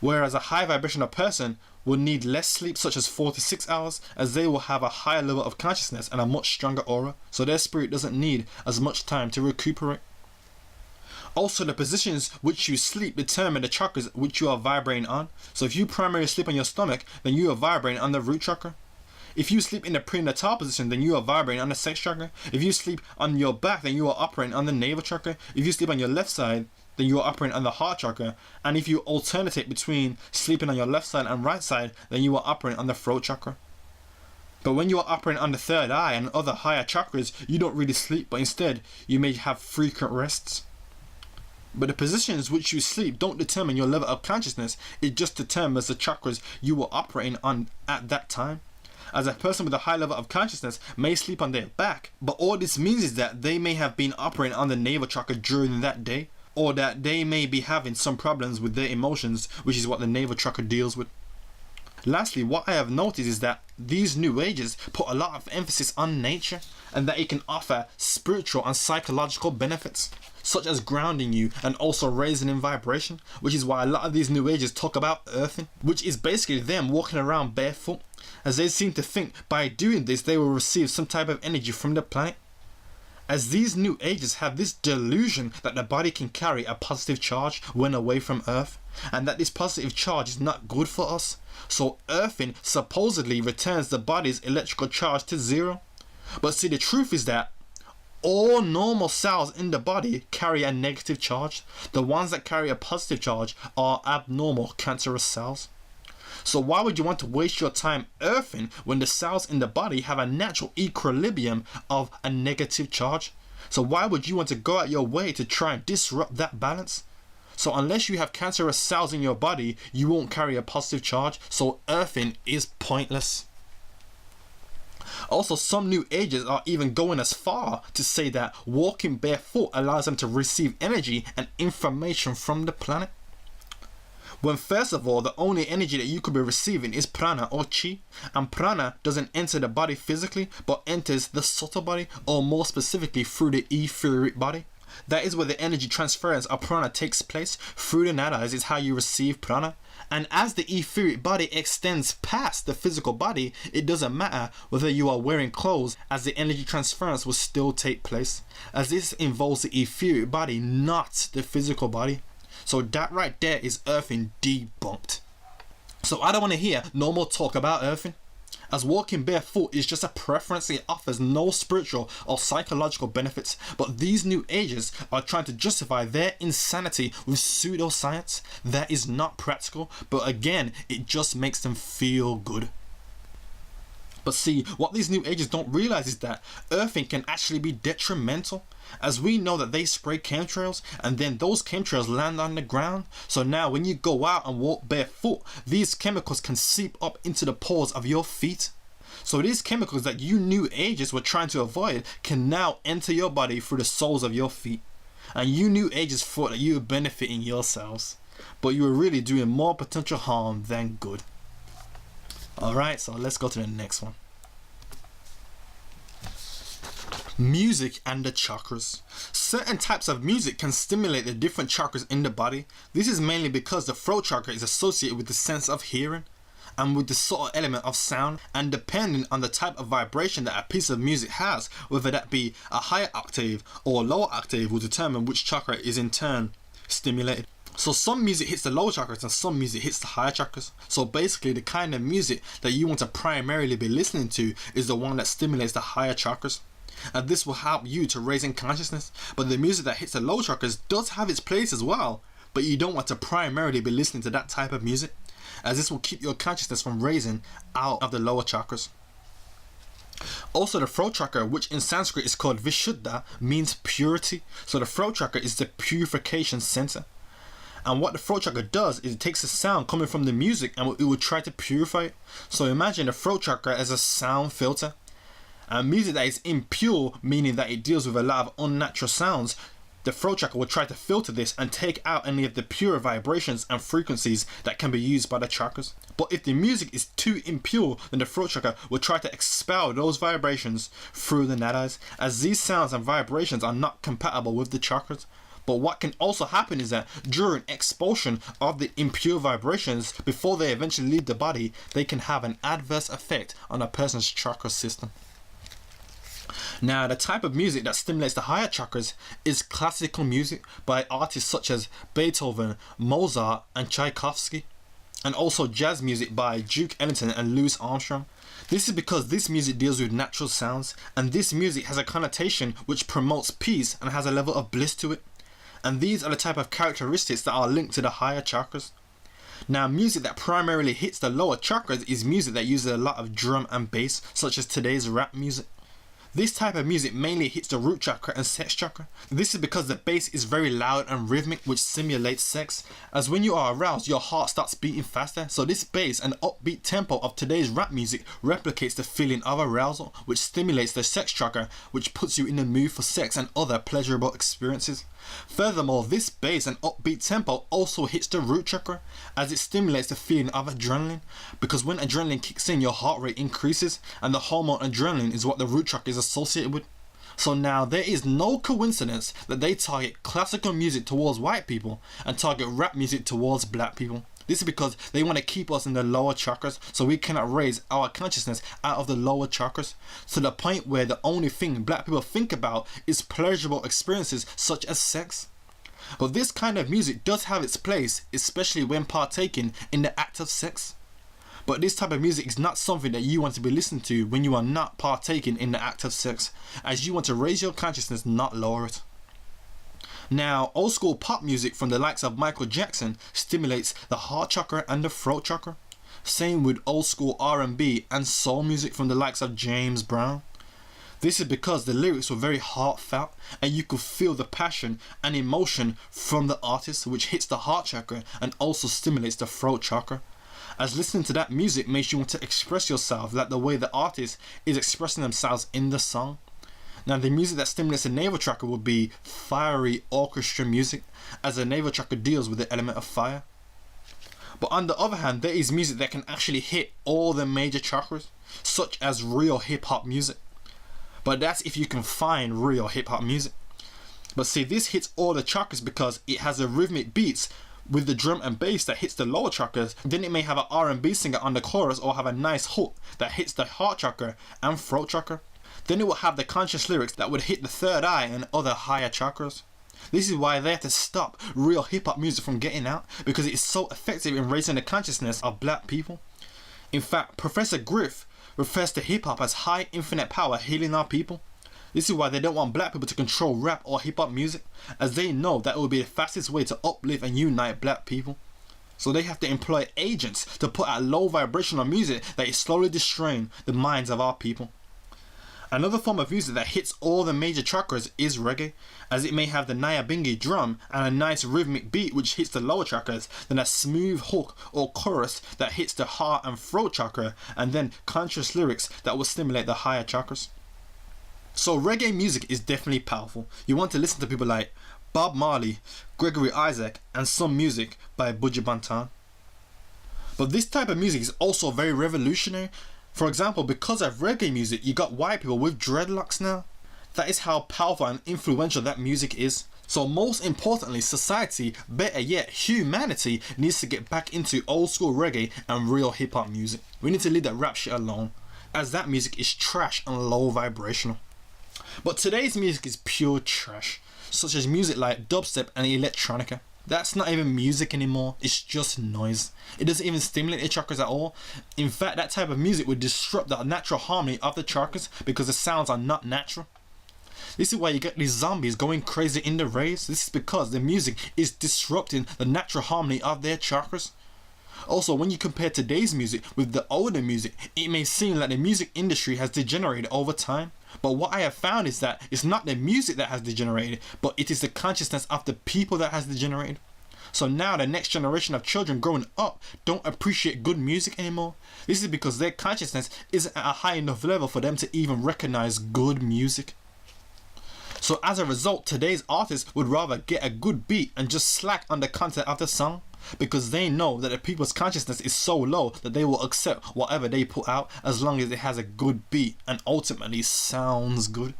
Whereas a high vibrational person will need less sleep, such as 4 to 6 hours, as they will have a higher level of consciousness and a much stronger aura, so their spirit doesn't need as much time to recuperate. Also, the positions which you sleep determine the chakras which you are vibrating on. So if you primarily sleep on your stomach, then you are vibrating on the root chakra. If you sleep in the prenatal position, then you are vibrating on the sex chakra. If you sleep on your back, then you are operating on the navel chakra. If you sleep on your left side, then you are operating on the heart chakra. And if you alternate between sleeping on your left side and right side, then you are operating on the throat chakra. But when you are operating on the third eye and other higher chakras, you don't really sleep, but instead you may have frequent rests. But the positions which you sleep don't determine your level of consciousness, it just determines the chakras you were operating on at that time. As a person with a high level of consciousness may sleep on their back, but all this means is that they may have been operating on the navel chakra during that day, or that they may be having some problems with their emotions, which is what the navel chakra deals with. Lastly, what I have noticed is that these new ages put a lot of emphasis on nature, and that it can offer spiritual and psychological benefits, such as grounding you and also raising in vibration, which is why a lot of these new ages talk about earthing, which is basically them walking around barefoot, as they seem to think by doing this they will receive some type of energy from the planet. As these new ages have this delusion that the body can carry a positive charge when away from Earth, and that this positive charge is not good for us, so earthing supposedly returns the body's electrical charge to zero. But see, the truth is that all normal cells in the body carry a negative charge. The ones that carry a positive charge are abnormal cancerous cells. So why would you want to waste your time earthing when the cells in the body have a natural equilibrium of a negative charge? So why would you want to go out your way to try and disrupt that balance? So unless you have cancerous cells in your body, you won't carry a positive charge, so earthing is pointless. Also, some new ages are even going as far to say that walking barefoot allows them to receive energy and information from the planet. When first of all, the only energy that you could be receiving is prana or chi, and prana doesn't enter the body physically, but enters the subtle body, or more specifically through the etheric body. That is where the energy transference of prana takes place. Through the nadis is how you receive prana. And as the etheric body extends past the physical body, it doesn't matter whether you are wearing clothes, as the energy transference will still take place, as this involves the etheric body, not the physical body. So that right there is earthing debunked. So I don't want to hear no more talk about earthing, as walking barefoot is just a preference. It offers no spiritual or psychological benefits, but these new ages are trying to justify their insanity with pseudoscience. That is not practical, but again, it just makes them feel good. But see, what these new ages don't realize is that earthing can actually be detrimental, as we know that they spray chemtrails and then those chemtrails land on the ground. So now when you go out and walk barefoot, these chemicals can seep up into the pores of your feet. So these chemicals that you new ages were trying to avoid can now enter your body through the soles of your feet. And you new ages thought that you were benefiting yourselves, but you were really doing more potential harm than good. Alright, so let's go to the next one. Music and the chakras. Certain types of music can stimulate the different chakras in the body. This is mainly because the throat chakra is associated with the sense of hearing and with the subtle element of sound, and depending on the type of vibration that a piece of music has, whether that be a higher octave or a lower octave, will determine which chakra is in turn stimulated. So some music hits the lower chakras and some music hits the higher chakras. So basically the kind of music that you want to primarily be listening to is the one that stimulates the higher chakras, and this will help you to raise in consciousness. But the music that hits the low chakras does have its place as well, but you don't want to primarily be listening to that type of music, as this will keep your consciousness from raising out of the lower chakras. Also, the throat chakra, which in Sanskrit is called Vishuddha, means purity. So the throat chakra is the purification center. And what the throat chakra does is it takes the sound coming from the music and it will try to purify it. So imagine the throat chakra as a sound filter. And music that is impure, meaning that it deals with a lot of unnatural sounds, the throat chakra will try to filter this and take out any of the pure vibrations and frequencies that can be used by the chakras. But if the music is too impure, then the throat chakra will try to expel those vibrations through the nadis, as these sounds and vibrations are not compatible with the chakras. But what can also happen is that during expulsion of the impure vibrations, before they eventually leave the body, they can have an adverse effect on a person's chakra system. Now, the type of music that stimulates the higher chakras is classical music by artists such as Beethoven, Mozart and Tchaikovsky, and also jazz music by Duke Ellington and Louis Armstrong. This is because this music deals with natural sounds, and this music has a connotation which promotes peace and has a level of bliss to it. And these are the type of characteristics that are linked to the higher chakras. Now, music that primarily hits the lower chakras is music that uses a lot of drum and bass, such as today's rap music. This type of music mainly hits the root chakra and sex chakra. This is because the bass is very loud and rhythmic, which simulates sex, as when you are aroused your heart starts beating faster. So this bass and upbeat tempo of today's rap music replicates the feeling of arousal, which stimulates the sex chakra, which puts you in the mood for sex and other pleasurable experiences. Furthermore, this bass and upbeat tempo also hits the root chakra, as it stimulates the feeling of adrenaline, because when adrenaline kicks in, your heart rate increases, and the hormone adrenaline is what the root chakra is associated with. So now there is no coincidence that they target classical music towards white people and target rap music towards black people. This is because they want to keep us in the lower chakras, so we cannot raise our consciousness out of the lower chakras, to the point where the only thing black people think about is pleasurable experiences such as sex. But this kind of music does have its place, especially when partaking in the act of sex. But this type of music is not something that you want to be listening to when you are not partaking in the act of sex, as you want to raise your consciousness, not lower it. Now, old school pop music from the likes of Michael Jackson stimulates the heart chakra and the throat chakra. Same with old school R&B and soul music from the likes of James Brown. This is because the lyrics were very heartfelt and you could feel the passion and emotion from the artist, which hits the heart chakra and also stimulates the throat chakra, as listening to that music makes you want to express yourself like the way the artist is expressing themselves in the song. Now, the music that stimulates the navel chakra would be fiery orchestra music, as the navel chakra deals with the element of fire. But on the other hand, there is music that can actually hit all the major chakras, such as real hip hop music. But that's if you can find real hip hop music. But see, this hits all the chakras because it has a rhythmic beats with the drum and bass that hits the lower chakras. Then it may have an R&B singer on the chorus or have a nice hook that hits the heart chakra and throat chakra. Then it will have the conscious lyrics that would hit the third eye and other higher chakras. This is why they have to stop real hip hop music from getting out, because it is so effective in raising the consciousness of black people. In fact, Professor Griff refers to hip hop as high infinite power healing our people. This is why they don't want black people to control rap or hip hop music, as they know that it will be the fastest way to uplift and unite black people. So they have to employ agents to put out low vibrational music that is slowly destroying the minds of our people. Another form of music that hits all the major chakras is reggae, as it may have the nyabingi drum and a nice rhythmic beat which hits the lower chakras, then a smooth hook or chorus that hits the heart and throat chakra, and then conscious lyrics that will stimulate the higher chakras. So reggae music is definitely powerful. You want to listen to people like Bob Marley, Gregory Isaac, and some music by Buju Banton. But this type of music is also very revolutionary. For example, because of reggae music, you got white people with dreadlocks now. That is how powerful and influential that music is. So most importantly, society, better yet, humanity needs to get back into old school reggae and real hip hop music. We need to leave that rap shit alone, as that music is trash and low vibrational. But today's music is pure trash, such as music like dubstep and electronica. That's not even music anymore, it's just noise. It doesn't even stimulate the chakras at all. In fact, that type of music would disrupt the natural harmony of the chakras because the sounds are not natural. This is why you get these zombies going crazy in the raves. This is because the music is disrupting the natural harmony of their chakras. Also, when you compare today's music with the older music, it may seem like the music industry has degenerated over time. But what I have found is that it's not the music that has degenerated, but it is the consciousness of the people that has degenerated. So now the next generation of children growing up don't appreciate good music anymore. This is because their consciousness isn't at a high enough level for them to even recognize good music. So as a result, today's artists would rather get a good beat and just slack on the content of the song, because they know that the people's consciousness is so low that they will accept whatever they put out as long as it has a good beat and ultimately sounds good.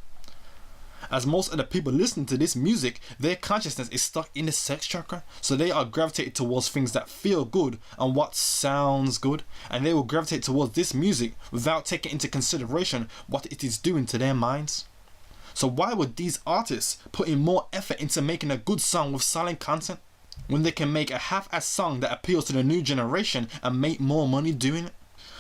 As most of the people listening to this music, their consciousness is stuck in the sex chakra, so they are gravitated towards things that feel good and what sounds good, and they will gravitate towards this music without taking into consideration what it is doing to their minds. So why would these artists put in more effort into making a good song with silent content when they can make a half-assed song that appeals to the new generation and make more money doing it?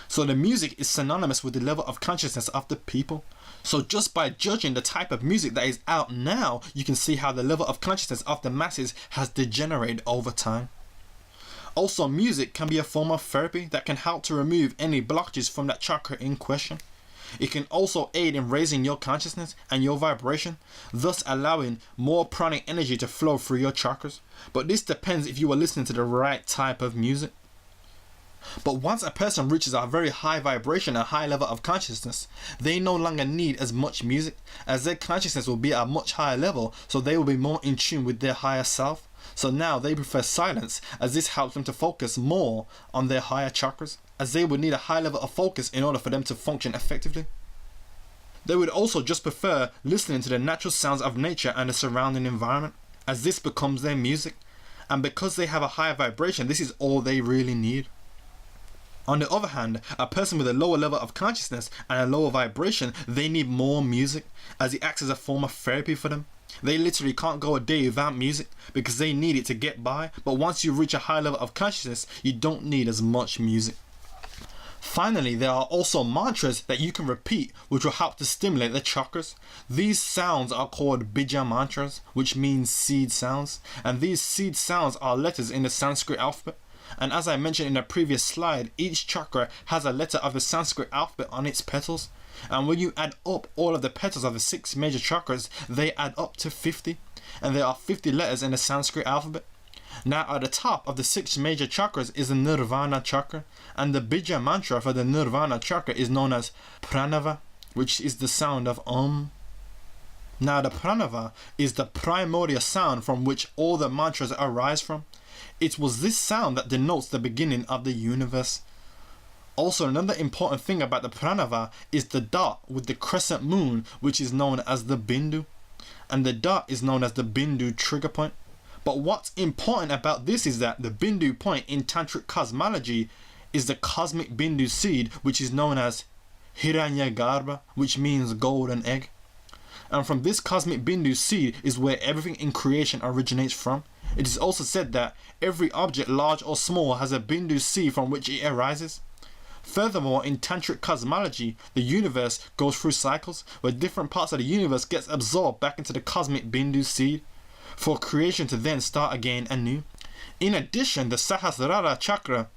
So the music is synonymous with the level of consciousness of the people. So just by judging the type of music that is out now, you can see how the level of consciousness of the masses has degenerated over time. Also, music can be a form of therapy that can help to remove any blockages from that chakra in question. It can also aid in raising your consciousness and your vibration, thus allowing more pranic energy to flow through your chakras. But this depends if you are listening to the right type of music. But once a person reaches a very high vibration and high level of consciousness, they no longer need as much music, as their consciousness will be at a much higher level, so they will be more in tune with their higher self. So now they prefer silence, as this helps them to focus more on their higher chakras, as they would need a high level of focus in order for them to function effectively. They would also just prefer listening to the natural sounds of nature and the surrounding environment, as this becomes their music, and because they have a higher vibration, this is all they really need. On the other hand, a person with a lower level of consciousness and a lower vibration, they need more music, as it acts as a form of therapy for them. They literally can't go a day without music because they need it to get by, but once you reach a high level of consciousness, you don't need as much music. Finally, there are also mantras that you can repeat which will help to stimulate the chakras. These sounds are called bija mantras, which means seed sounds, and these seed sounds are letters in the Sanskrit alphabet. And as I mentioned in a previous slide, each chakra has a letter of the Sanskrit alphabet on its petals. And when you add up all of the petals of the 6 major chakras, they add up to 50. And there are 50 letters in the Sanskrit alphabet. Now at the top of the 6 major chakras is the Nirvana chakra. And the bija mantra for the Nirvana chakra is known as pranava, which is the sound of Om. Now the pranava is the primordial sound from which all the mantras arise from. It was this sound that denotes the beginning of the universe. Also, another important thing about the pranava is the dot with the crescent moon, which is known as the bindu. And the dot is known as the bindu trigger point. But what's important about this is that the bindu point in tantric cosmology is the cosmic bindu seed, which is known as Hiranyagarbha, which means golden egg. And from this cosmic bindu seed is where everything in creation originates from. It is also said that every object, large or small, has a bindu seed from which it arises. Furthermore, in tantric cosmology, the universe goes through cycles where different parts of the universe gets absorbed back into the cosmic bindu seed for creation to then start again anew. In addition, the Sahasrara chakra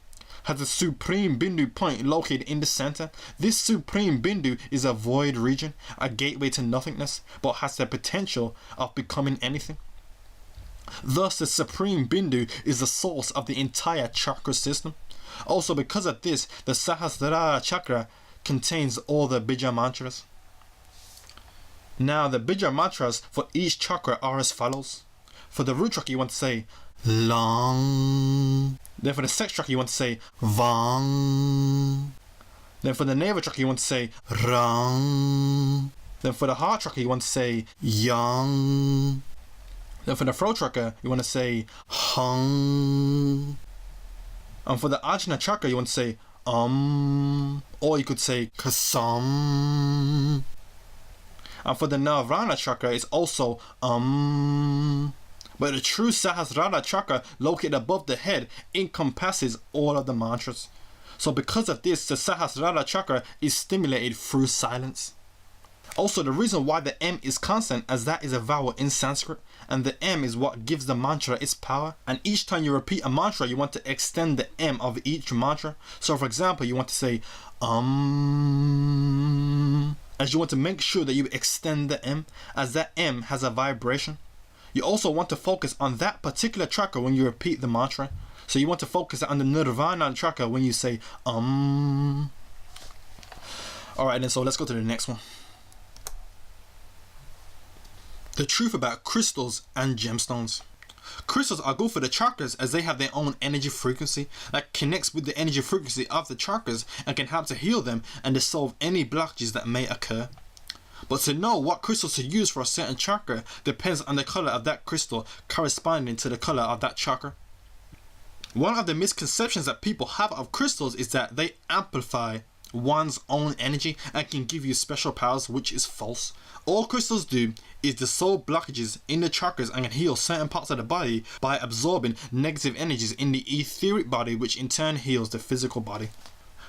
has a supreme Bindu point located in the center. This supreme Bindu is a void region, a gateway to nothingness, but has the potential of becoming anything. Thus, the supreme Bindu is the source of the entire chakra system. Also, because of this, the Sahasrara chakra contains all the Bija mantras. Now, the Bija mantras for each chakra are as follows. For the root chakra, you want to say Long. Then for the sex chakra, you want to say Vang. Then for the navel chakra, you want to say Rang. Then for the heart chakra, you want to say Yang. Then for the throat chakra, you want to say Hung. And for the Ajna chakra, you want to say or you could say Kasam. And for the Nirvana chakra, it's also But the true Sahasrara chakra located above the head encompasses all of the mantras. So because of this, the Sahasrara chakra is stimulated through silence. Also, the reason why the M is constant, as that is a vowel in Sanskrit, and the M is what gives the mantra its power. And each time you repeat a mantra, you want to extend the M of each mantra. So for example, you want to say as you want to make sure that you extend the M, as that M has a vibration. You also want to focus on that particular chakra when you repeat the mantra. So you want to focus on the Nirvana chakra when you say Alright then, so let's go to the next one. The truth about crystals and gemstones. Crystals are good for the chakras as they have their own energy frequency that connects with the energy frequency of the chakras and can help to heal them and dissolve any blockages that may occur. But to know what crystals to use for a certain chakra depends on the color of that crystal corresponding to the color of that chakra. One of the misconceptions that people have of crystals is that they amplify one's own energy and can give you special powers, which is false. All crystals do is dissolve blockages in the chakras and can heal certain parts of the body by absorbing negative energies in the etheric body, which in turn heals the physical body.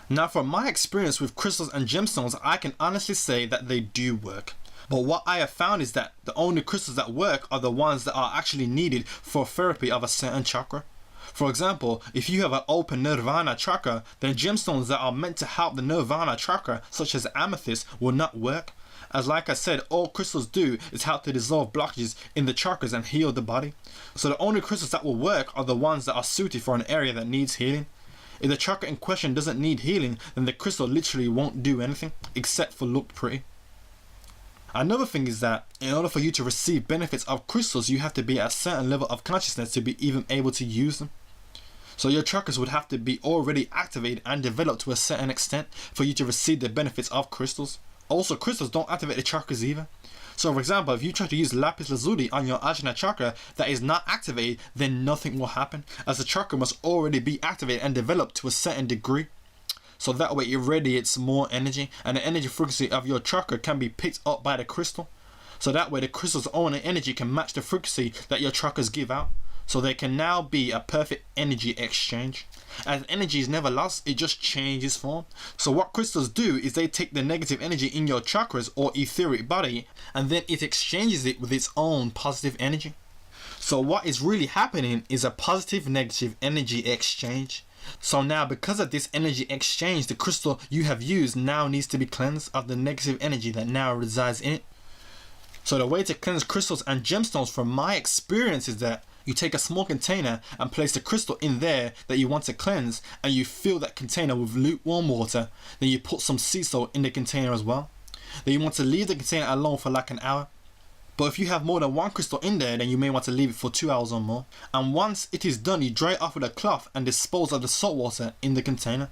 Now, from my experience with crystals and gemstones, I can honestly say that they do work. But what I have found is that the only crystals that work are the ones that are actually needed for therapy of a certain chakra. For example, if you have an open Nirvana chakra, then gemstones that are meant to help the Nirvana chakra, such as amethyst, will not work. As like I said, all crystals do is help to dissolve blockages in the chakras and heal the body. So the only crystals that will work are the ones that are suited for an area that needs healing. If the chakra in question doesn't need healing, then the crystal literally won't do anything except for look pretty. Another thing is that in order for you to receive benefits of crystals, you have to be at a certain level of consciousness to be even able to use them. So your chakras would have to be already activated and developed to a certain extent for you to receive the benefits of crystals. Also, crystals don't activate the chakras either. So for example, if you try to use lapis lazuli on your Ajna chakra that is not activated, then nothing will happen, as the chakra must already be activated and developed to a certain degree. So that way it radiates more energy, and the energy frequency of your chakra can be picked up by the crystal. So that way the crystal's own energy can match the frequency that your chakras give out. So there can now be a perfect energy exchange. As energy is never lost, it just changes form. So what crystals do is they take the negative energy in your chakras or etheric body, and then it exchanges it with its own positive energy. So what is really happening is a positive negative energy exchange. So now, because of this energy exchange, the crystal you have used now needs to be cleansed of the negative energy that now resides in it. So the way to cleanse crystals and gemstones from my experience is that you take a small container and place the crystal in there that you want to cleanse, and you fill that container with lukewarm water. Then you put some sea salt in the container as well. Then you want to leave the container alone for like an hour. But if you have more than one crystal in there, then you may want to leave it for 2 hours or more. And once it is done, you dry it off with a cloth and dispose of the salt water in the container.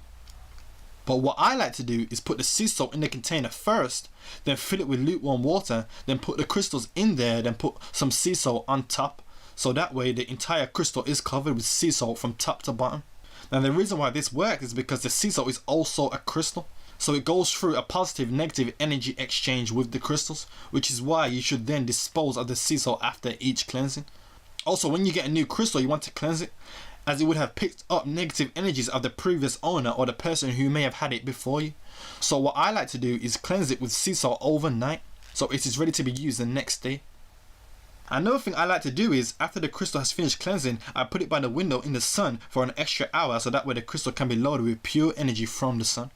But what I like to do is put the sea salt in the container first, then fill it with lukewarm water, then put the crystals in there, then put some sea salt on top. So that way the entire crystal is covered with sea salt from top to bottom. Now the reason why this works is because the sea salt is also a crystal. So it goes through a positive negative energy exchange with the crystals, which is why you should then dispose of the sea salt after each cleansing. Also, when you get a new crystal, you want to cleanse it, as it would have picked up negative energies of the previous owner or the person who may have had it before you. So what I like to do is cleanse it with sea salt overnight, so it is ready to be used the next day. Another thing I like to do is, after the crystal has finished cleansing, I put it by the window in the sun for an extra hour, so that way the crystal can be loaded with pure energy from the sun.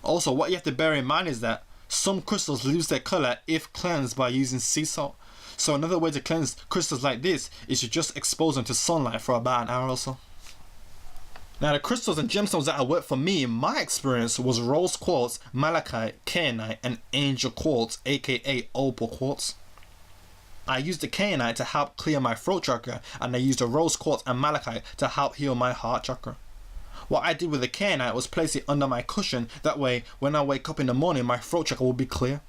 Also, what you have to bear in mind is that some crystals lose their color if cleansed by using sea salt. So another way to cleanse crystals like this is to just expose them to sunlight for about an hour or so. Now the crystals and gemstones that worked for me in my experience was rose quartz, malachite, kayanite, and angel quartz, aka opal quartz. I used the kayanite to help clear my throat chakra, and I used the rose quartz and malachite to help heal my heart chakra. What I did with the kayanite was place it under my cushion, that way when I wake up in the morning my throat chakra will be clear.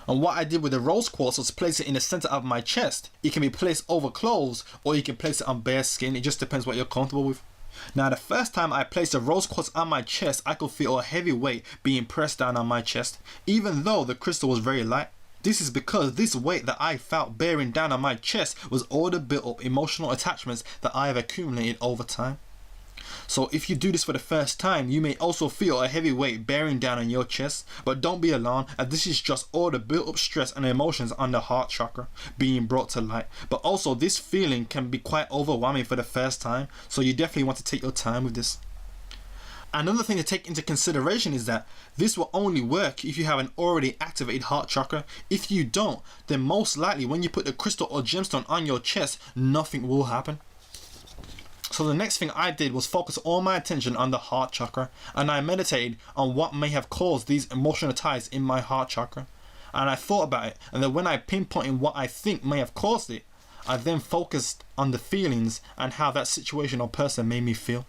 And what I did with the rose quartz was place it in the center of my chest. It can be placed over clothes or you can place it on bare skin, it just depends what you're comfortable with. Now the first time I placed the rose quartz on my chest, I could feel a heavy weight being pressed down on my chest, even though the crystal was very light. This is because this weight that I felt bearing down on my chest was all the built up emotional attachments that I have accumulated over time. So if you do this for the first time, you may also feel a heavy weight bearing down on your chest, but don't be alarmed, as this is just all the built up stress and emotions on the heart chakra being brought to light. But also this feeling can be quite overwhelming for the first time, so you definitely want to take your time with this. Another thing to take into consideration is that this will only work if you have an already activated heart chakra. If you don't, then most likely when you put the crystal or gemstone on your chest, nothing will happen. So the next thing I did was focus all my attention on the heart chakra, and I meditated on what may have caused these emotional ties in my heart chakra. And I thought about it, and then when I pinpointed what I think may have caused it, I then focused on the feelings and how that situation or person made me feel.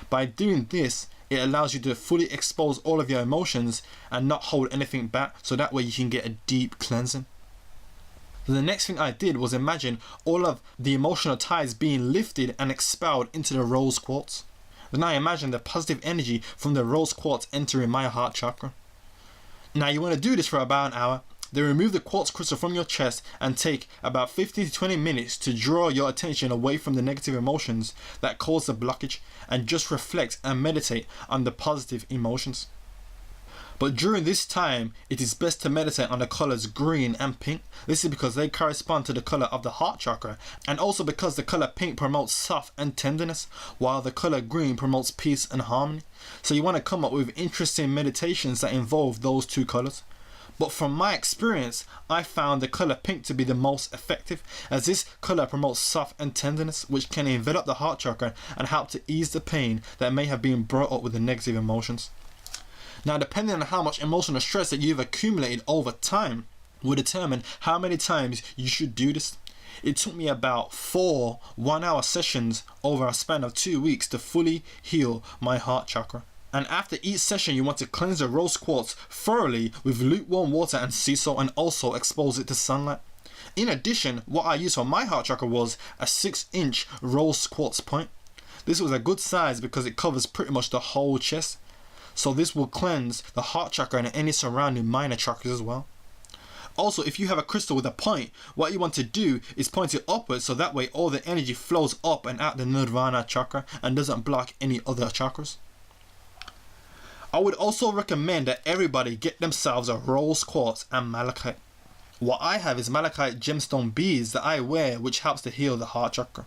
By doing this, it allows you to fully expose all of your emotions and not hold anything back, so that way you can get a deep cleansing. The next thing I did was imagine all of the emotional ties being lifted and expelled into the rose quartz. Then I imagined the positive energy from the rose quartz entering my heart chakra. Now you want to do this for about an hour. Then remove the quartz crystal from your chest and take about 15 to 20 minutes to draw your attention away from the negative emotions that cause the blockage, and just reflect and meditate on the positive emotions. But during this time, it is best to meditate on the colors green and pink. This is because they correspond to the color of the heart chakra, and also because the color pink promotes soft and tenderness, while the color green promotes peace and harmony. So you want to come up with interesting meditations that involve those two colors. But from my experience, I found the color pink to be the most effective, as this color promotes soft and tenderness, which can envelop the heart chakra and help to ease the pain that may have been brought up with the negative emotions. Now, depending on how much emotional stress that you've accumulated over time will determine how many times you should do this. It took me about 4 one-hour sessions over a span of 2 weeks to fully heal my heart chakra. And after each session, you want to cleanse the rose quartz thoroughly with lukewarm water and sea salt, and also expose it to sunlight. In addition, what I used for my heart chakra was a 6-inch rose quartz point. This was a good size because it covers pretty much the whole chest. So this will cleanse the heart chakra and any surrounding minor chakras as well. Also, if you have a crystal with a point, what you want to do is point it upwards, so that way all the energy flows up and out the nirvana chakra and doesn't block any other chakras. I would also recommend that everybody get themselves a rose quartz and malachite. What I have is malachite gemstone beads that I wear, which helps to heal the heart chakra.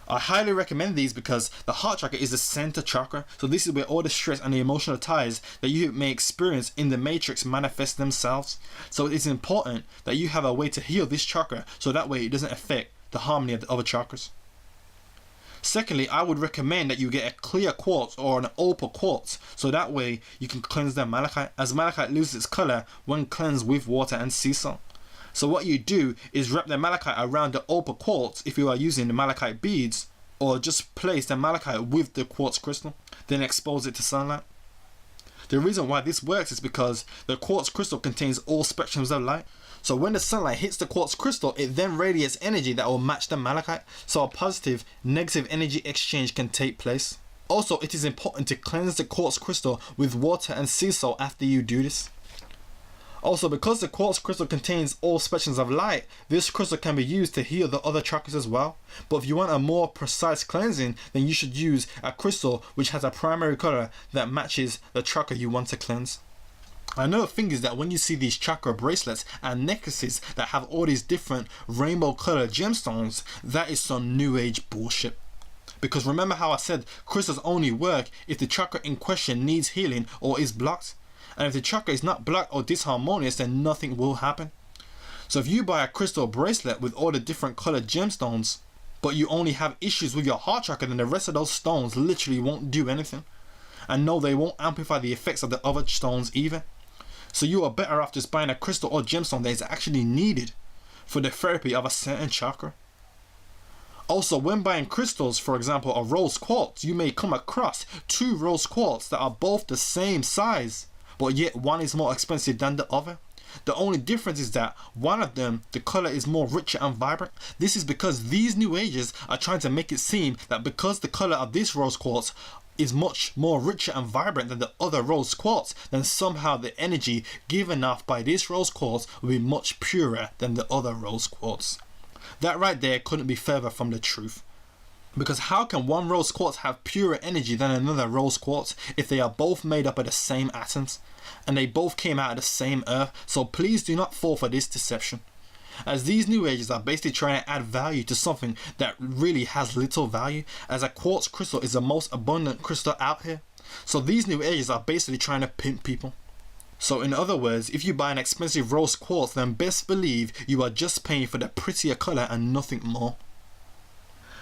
I highly recommend these because the heart chakra is the center chakra, so this is where all the stress and the emotional ties that you may experience in the matrix manifest themselves. So it is important that you have a way to heal this chakra, so that way it doesn't affect the harmony of the other chakras. Secondly, I would recommend that you get a clear quartz or an opal quartz, so that way you can cleanse the malachite, as malachite loses its color when cleansed with water and sea salt. So what you do is wrap the malachite around the opal quartz if you are using the malachite beads, or just place the malachite with the quartz crystal, then expose it to sunlight. The reason why this works is because the quartz crystal contains all spectrums of light. So when the sunlight hits the quartz crystal, it then radiates energy that will match the malachite, so a positive negative energy exchange can take place. Also, it is important to cleanse the quartz crystal with water and sea salt after you do this. Also, because the quartz crystal contains all spectrums of light, this crystal can be used to heal the other chakras as well. But if you want a more precise cleansing, then you should use a crystal which has a primary color that matches the chakra you want to cleanse. Another thing is that when you see these chakra bracelets and necklaces that have all these different rainbow colored gemstones, that is some new age bullshit. Because remember how I said crystals only work if the chakra in question needs healing or is blocked? And if the chakra is not blocked or disharmonious, then nothing will happen. So if you buy a crystal bracelet with all the different colored gemstones, but you only have issues with your heart chakra, then the rest of those stones literally won't do anything. And no, they won't amplify the effects of the other stones either. So you are better off just buying a crystal or gemstone that is actually needed for the therapy of a certain chakra. Also, when buying crystals, for example a rose quartz, you may come across two rose quartz that are both the same size, but yet one is more expensive than the other. The only difference is that one of them, the color is more richer and vibrant. This is because these new ages are trying to make it seem that because the color of this rose quartz is much more richer and vibrant than the other rose quartz, then somehow the energy given off by this rose quartz will be much purer than the other rose quartz. That right there couldn't be further from the truth. Because how can one rose quartz have purer energy than another rose quartz if they are both made up of the same atoms and they both came out of the same earth? So please do not fall for this deception, as these new ages are basically trying to add value to something that really has little value, as a quartz crystal is the most abundant crystal out here. So these new ages are basically trying to pimp people. So in other words, if you buy an expensive rose quartz, then best believe you are just paying for the prettier color and nothing more.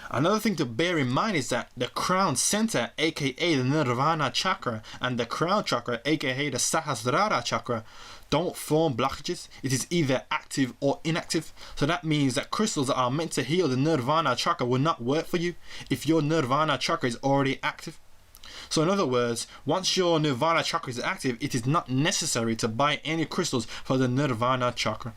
Another thing to bear in mind is that the crown center, aka the Nirvana chakra, and the crown chakra, aka the Sahasrara chakra, don't form blockages. It is either active or inactive. So that means that crystals that are meant to heal the Nirvana chakra will not work for you if your Nirvana chakra is already active. So in other words, once your Nirvana chakra is active, it is not necessary to buy any crystals for the Nirvana chakra.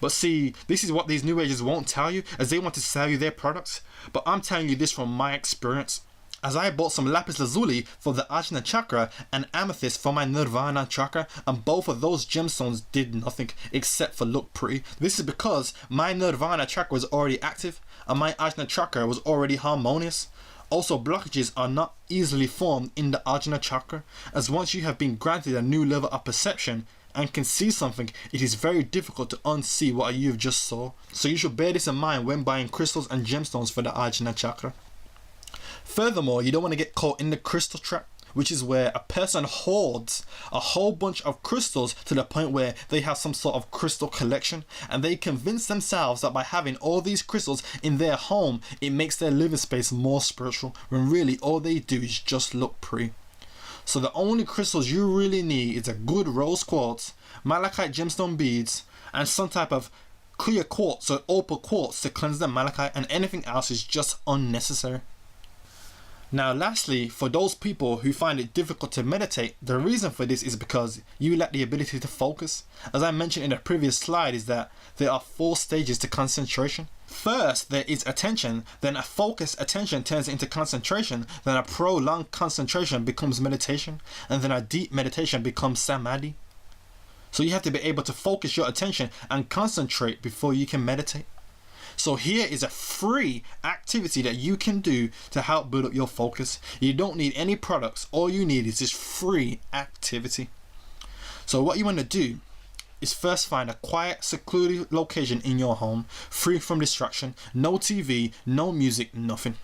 But see, this is what these new ages won't tell you, as they want to sell you their products. But I'm telling you this from my experience, as I bought some lapis lazuli for the Ajna chakra and amethyst for my Nirvana chakra, and both of those gemstones did nothing except for look pretty. This is because my Nirvana chakra was already active and my Ajna chakra was already harmonious. Also, blockages are not easily formed in the Ajna chakra, as once you have been granted a new level of perception and can see something, it is very difficult to unsee what you've just saw. So you should bear this in mind when buying crystals and gemstones for the Ajna chakra. Furthermore, you don't want to get caught in the crystal trap, which is where a person hoards a whole bunch of crystals to the point where they have some sort of crystal collection, and they convince themselves that by having all these crystals in their home it makes their living space more spiritual, when really all they do is just look pretty. So the only crystals you really need is a good rose quartz, malachite gemstone beads, and some type of clear quartz or opal quartz to cleanse the malachite, and anything else is just unnecessary. Now lastly, for those people who find it difficult to meditate, the reason for this is because you lack the ability to focus. As I mentioned in a previous slide, is that there are 4 stages to concentration. First, there is attention, then a focused attention turns into concentration, then a prolonged concentration becomes meditation, and then a deep meditation becomes samadhi. So you have to be able to focus your attention and concentrate before you can meditate. So here is a free activity that you can do to help build up your focus. You don't need any products, all you need is this free activity. So what you want to do is first find a quiet, secluded location in your home, free from distraction, no TV, no music, nothing.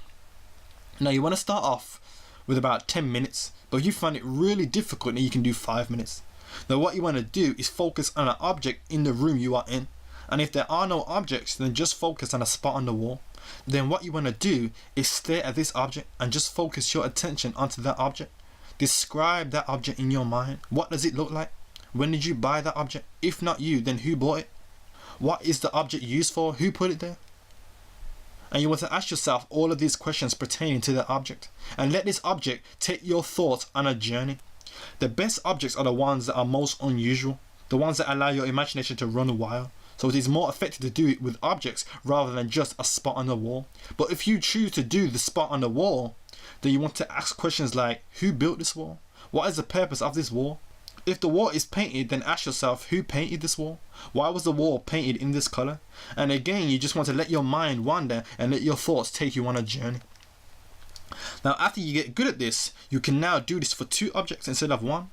Now you want to start off with about 10 minutes, but if you find it really difficult, then you can do 5 minutes. Now what you want to do is focus on an object in the room you are in. And if there are no objects, then just focus on a spot on the wall. Then what you want to do is stare at this object and just focus your attention onto that object. Describe that object in your mind. What does it look like? When did you buy that object? If not you, then who bought it? What is the object used for? Who put it there? And you want to ask yourself all of these questions pertaining to the object, and let this object take your thoughts on a journey. The best objects are the ones that are most unusual, the ones that allow your imagination to run wild. So it is more effective to do it with objects rather than just a spot on the wall. But if you choose to do the spot on the wall, then you want to ask questions like, who built this wall? What is the purpose of this wall? If the wall is painted, then ask yourself, who painted this wall? Why was the wall painted in this color? And again, you just want to let your mind wander and let your thoughts take you on a journey. Now after you get good at this, you can now do this for 2 objects instead of 1.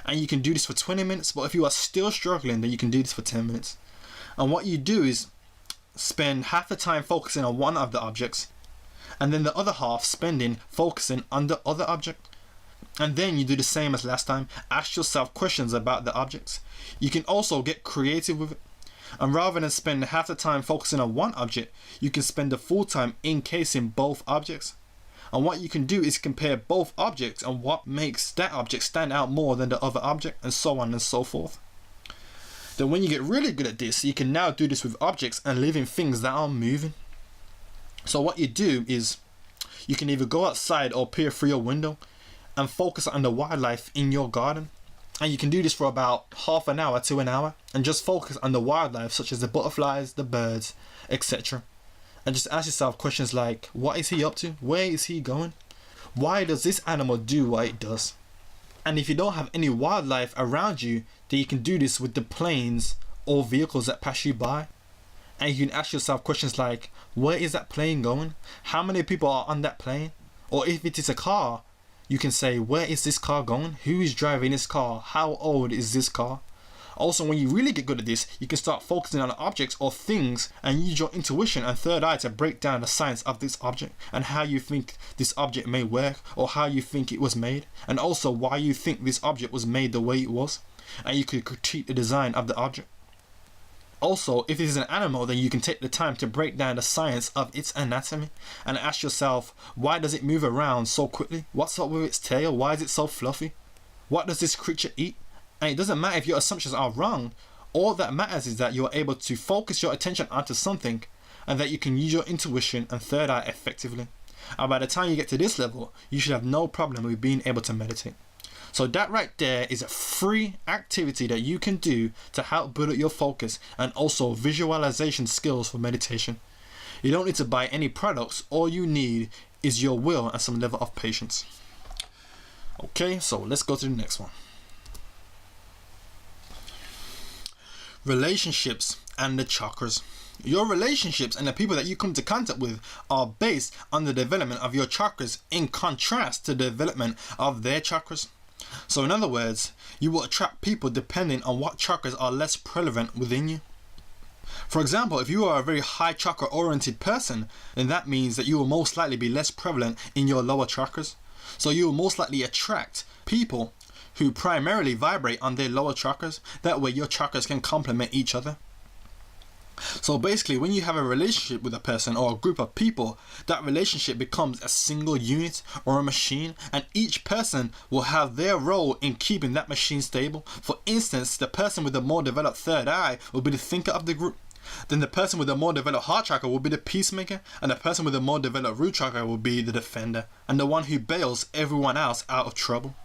And you can do this for 20 minutes, but if you are still struggling, then you can do this for 10 minutes. And what you do is spend half the time focusing on one of the objects, and then the other half focusing on the other object. And then you do the same as last time. Ask yourself questions about the objects. You can also get creative with it. And rather than spend half the time focusing on one object, you can spend the full time encasing both objects. And what you can do is compare both objects and what makes that object stand out more than the other object, and so on and so forth. Then when you get really good at this, you can now do this with objects and living things that are moving. So what you do is you can either go outside or peer through your window and focus on the wildlife in your garden. And you can do this for about half an hour to an hour and just focus on the wildlife, such as the butterflies, the birds, etc. And just ask yourself questions like, what is he up to? Where is he going? Why does this animal do what it does? And if you don't have any wildlife around you, then you can do this with the planes or vehicles that pass you by. And you can ask yourself questions like, where is that plane going? How many people are on that plane? Or if it is a car, you can say, where is this car going? Who is driving this car? How old is this car? Also, when you really get good at this, you can start focusing on objects or things and use your intuition and third eye to break down the science of this object and how you think this object may work, or how you think it was made, and also why you think this object was made the way it was. And you could critique the design of the object. Also, if it is an animal, then you can take the time to break down the science of its anatomy and ask yourself, why does it move around so quickly? What's up with its tail? Why is it so fluffy? What does this creature eat? And it doesn't matter if your assumptions are wrong. All that matters is that you're able to focus your attention onto something and that you can use your intuition and third eye effectively. And by the time you get to this level, you should have no problem with being able to meditate. So that right there is a free activity that you can do to help build up your focus and also visualization skills for meditation. You don't need to buy any products. All you need is your will and some level of patience. Okay, so let's go to the next one. Relationships and the chakras. Your relationships and the people that you come into contact with are based on the development of your chakras, in contrast to the development of their chakras. So in other words, you will attract people depending on what chakras are less prevalent within you. For example, if you are a very high chakra oriented person, then that means that you will most likely be less prevalent in your lower chakras. So you will most likely attract people who primarily vibrate on their lower chakras. That way your chakras can complement each other. So basically, when you have a relationship with a person or a group of people, that relationship becomes a single unit or a machine, and each person will have their role in keeping that machine stable. For instance, the person with the more developed third eye will be the thinker of the group. Then the person with the more developed heart chakra will be the peacemaker, and the person with the more developed root chakra will be the defender, and the one who bails everyone else out of trouble.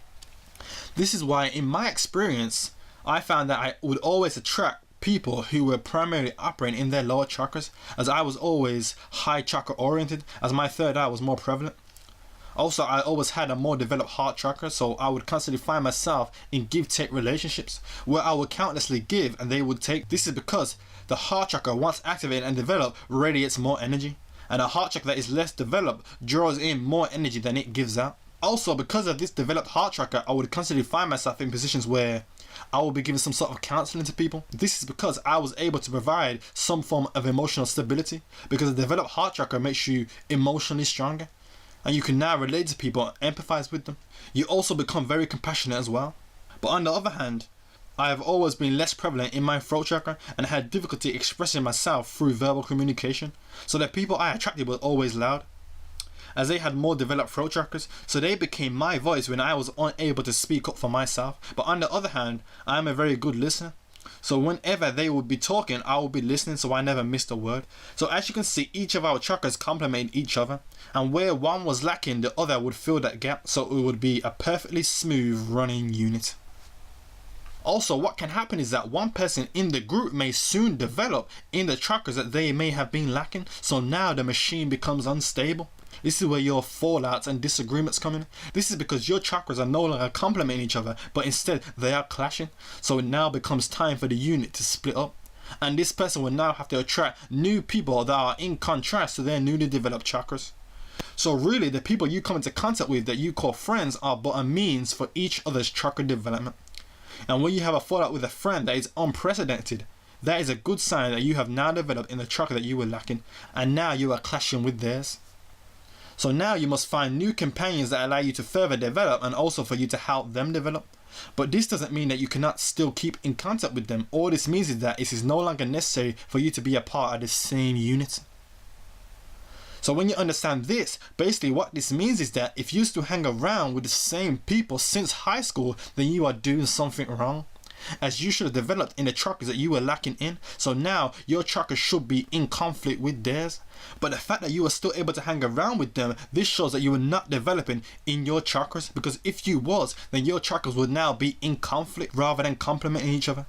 This is why, in my experience, I found that I would always attract people who were primarily operating in their lower chakras, as I was always high chakra oriented, as my third eye was more prevalent. Also, I always had a more developed heart chakra, so I would constantly find myself in give-take relationships where I would countlessly give and they would take. This is because the heart chakra, once activated and developed, radiates more energy, and a heart chakra that is less developed draws in more energy than it gives out. Also, because of this developed heart chakra, I would constantly find myself in positions where I will be giving some sort of counseling to people. This is because I was able to provide some form of emotional stability, because the developed heart chakra makes you emotionally stronger, and you can now relate to people and empathize with them. You also become very compassionate as well. But on the other hand, I have always been less prevalent in my throat chakra and had difficulty expressing myself through verbal communication, so the people I attracted were always loud, as they had more developed throat chakras, so they became my voice when I was unable to speak up for myself. But on the other hand, I am a very good listener, so whenever they would be talking, I would be listening, so I never missed a word. So as you can see, each of our chakras complement each other, and where one was lacking, the other would fill that gap, so it would be a perfectly smooth running unit. Also, what can happen is that one person in the group may soon develop in the chakras that they may have been lacking, so now the machine becomes unstable. This is where your fallouts and disagreements come in. This is because your chakras are no longer complementing each other, but instead they are clashing. So it now becomes time for the unit to split up. And this person will now have to attract new people that are in contrast to their newly developed chakras. So really, the people you come into contact with that you call friends are but a means for each other's chakra development. And when you have a fallout with a friend that is unprecedented, that is a good sign that you have now developed in the chakra that you were lacking, and now you are clashing with theirs. So now you must find new companions that allow you to further develop and also for you to help them develop. But this doesn't mean that you cannot still keep in contact with them. All this means is that it is no longer necessary for you to be a part of the same unit. So when you understand this, basically what this means is that if you still hang around with the same people since high school, then you are doing something wrong, as you should have developed in the chakras that you were lacking in. So now your chakras should be in conflict with theirs. But the fact that you are still able to hang around with them, this shows that you were not developing in your chakras, because if you was, then your chakras would now be in conflict rather than complementing each other.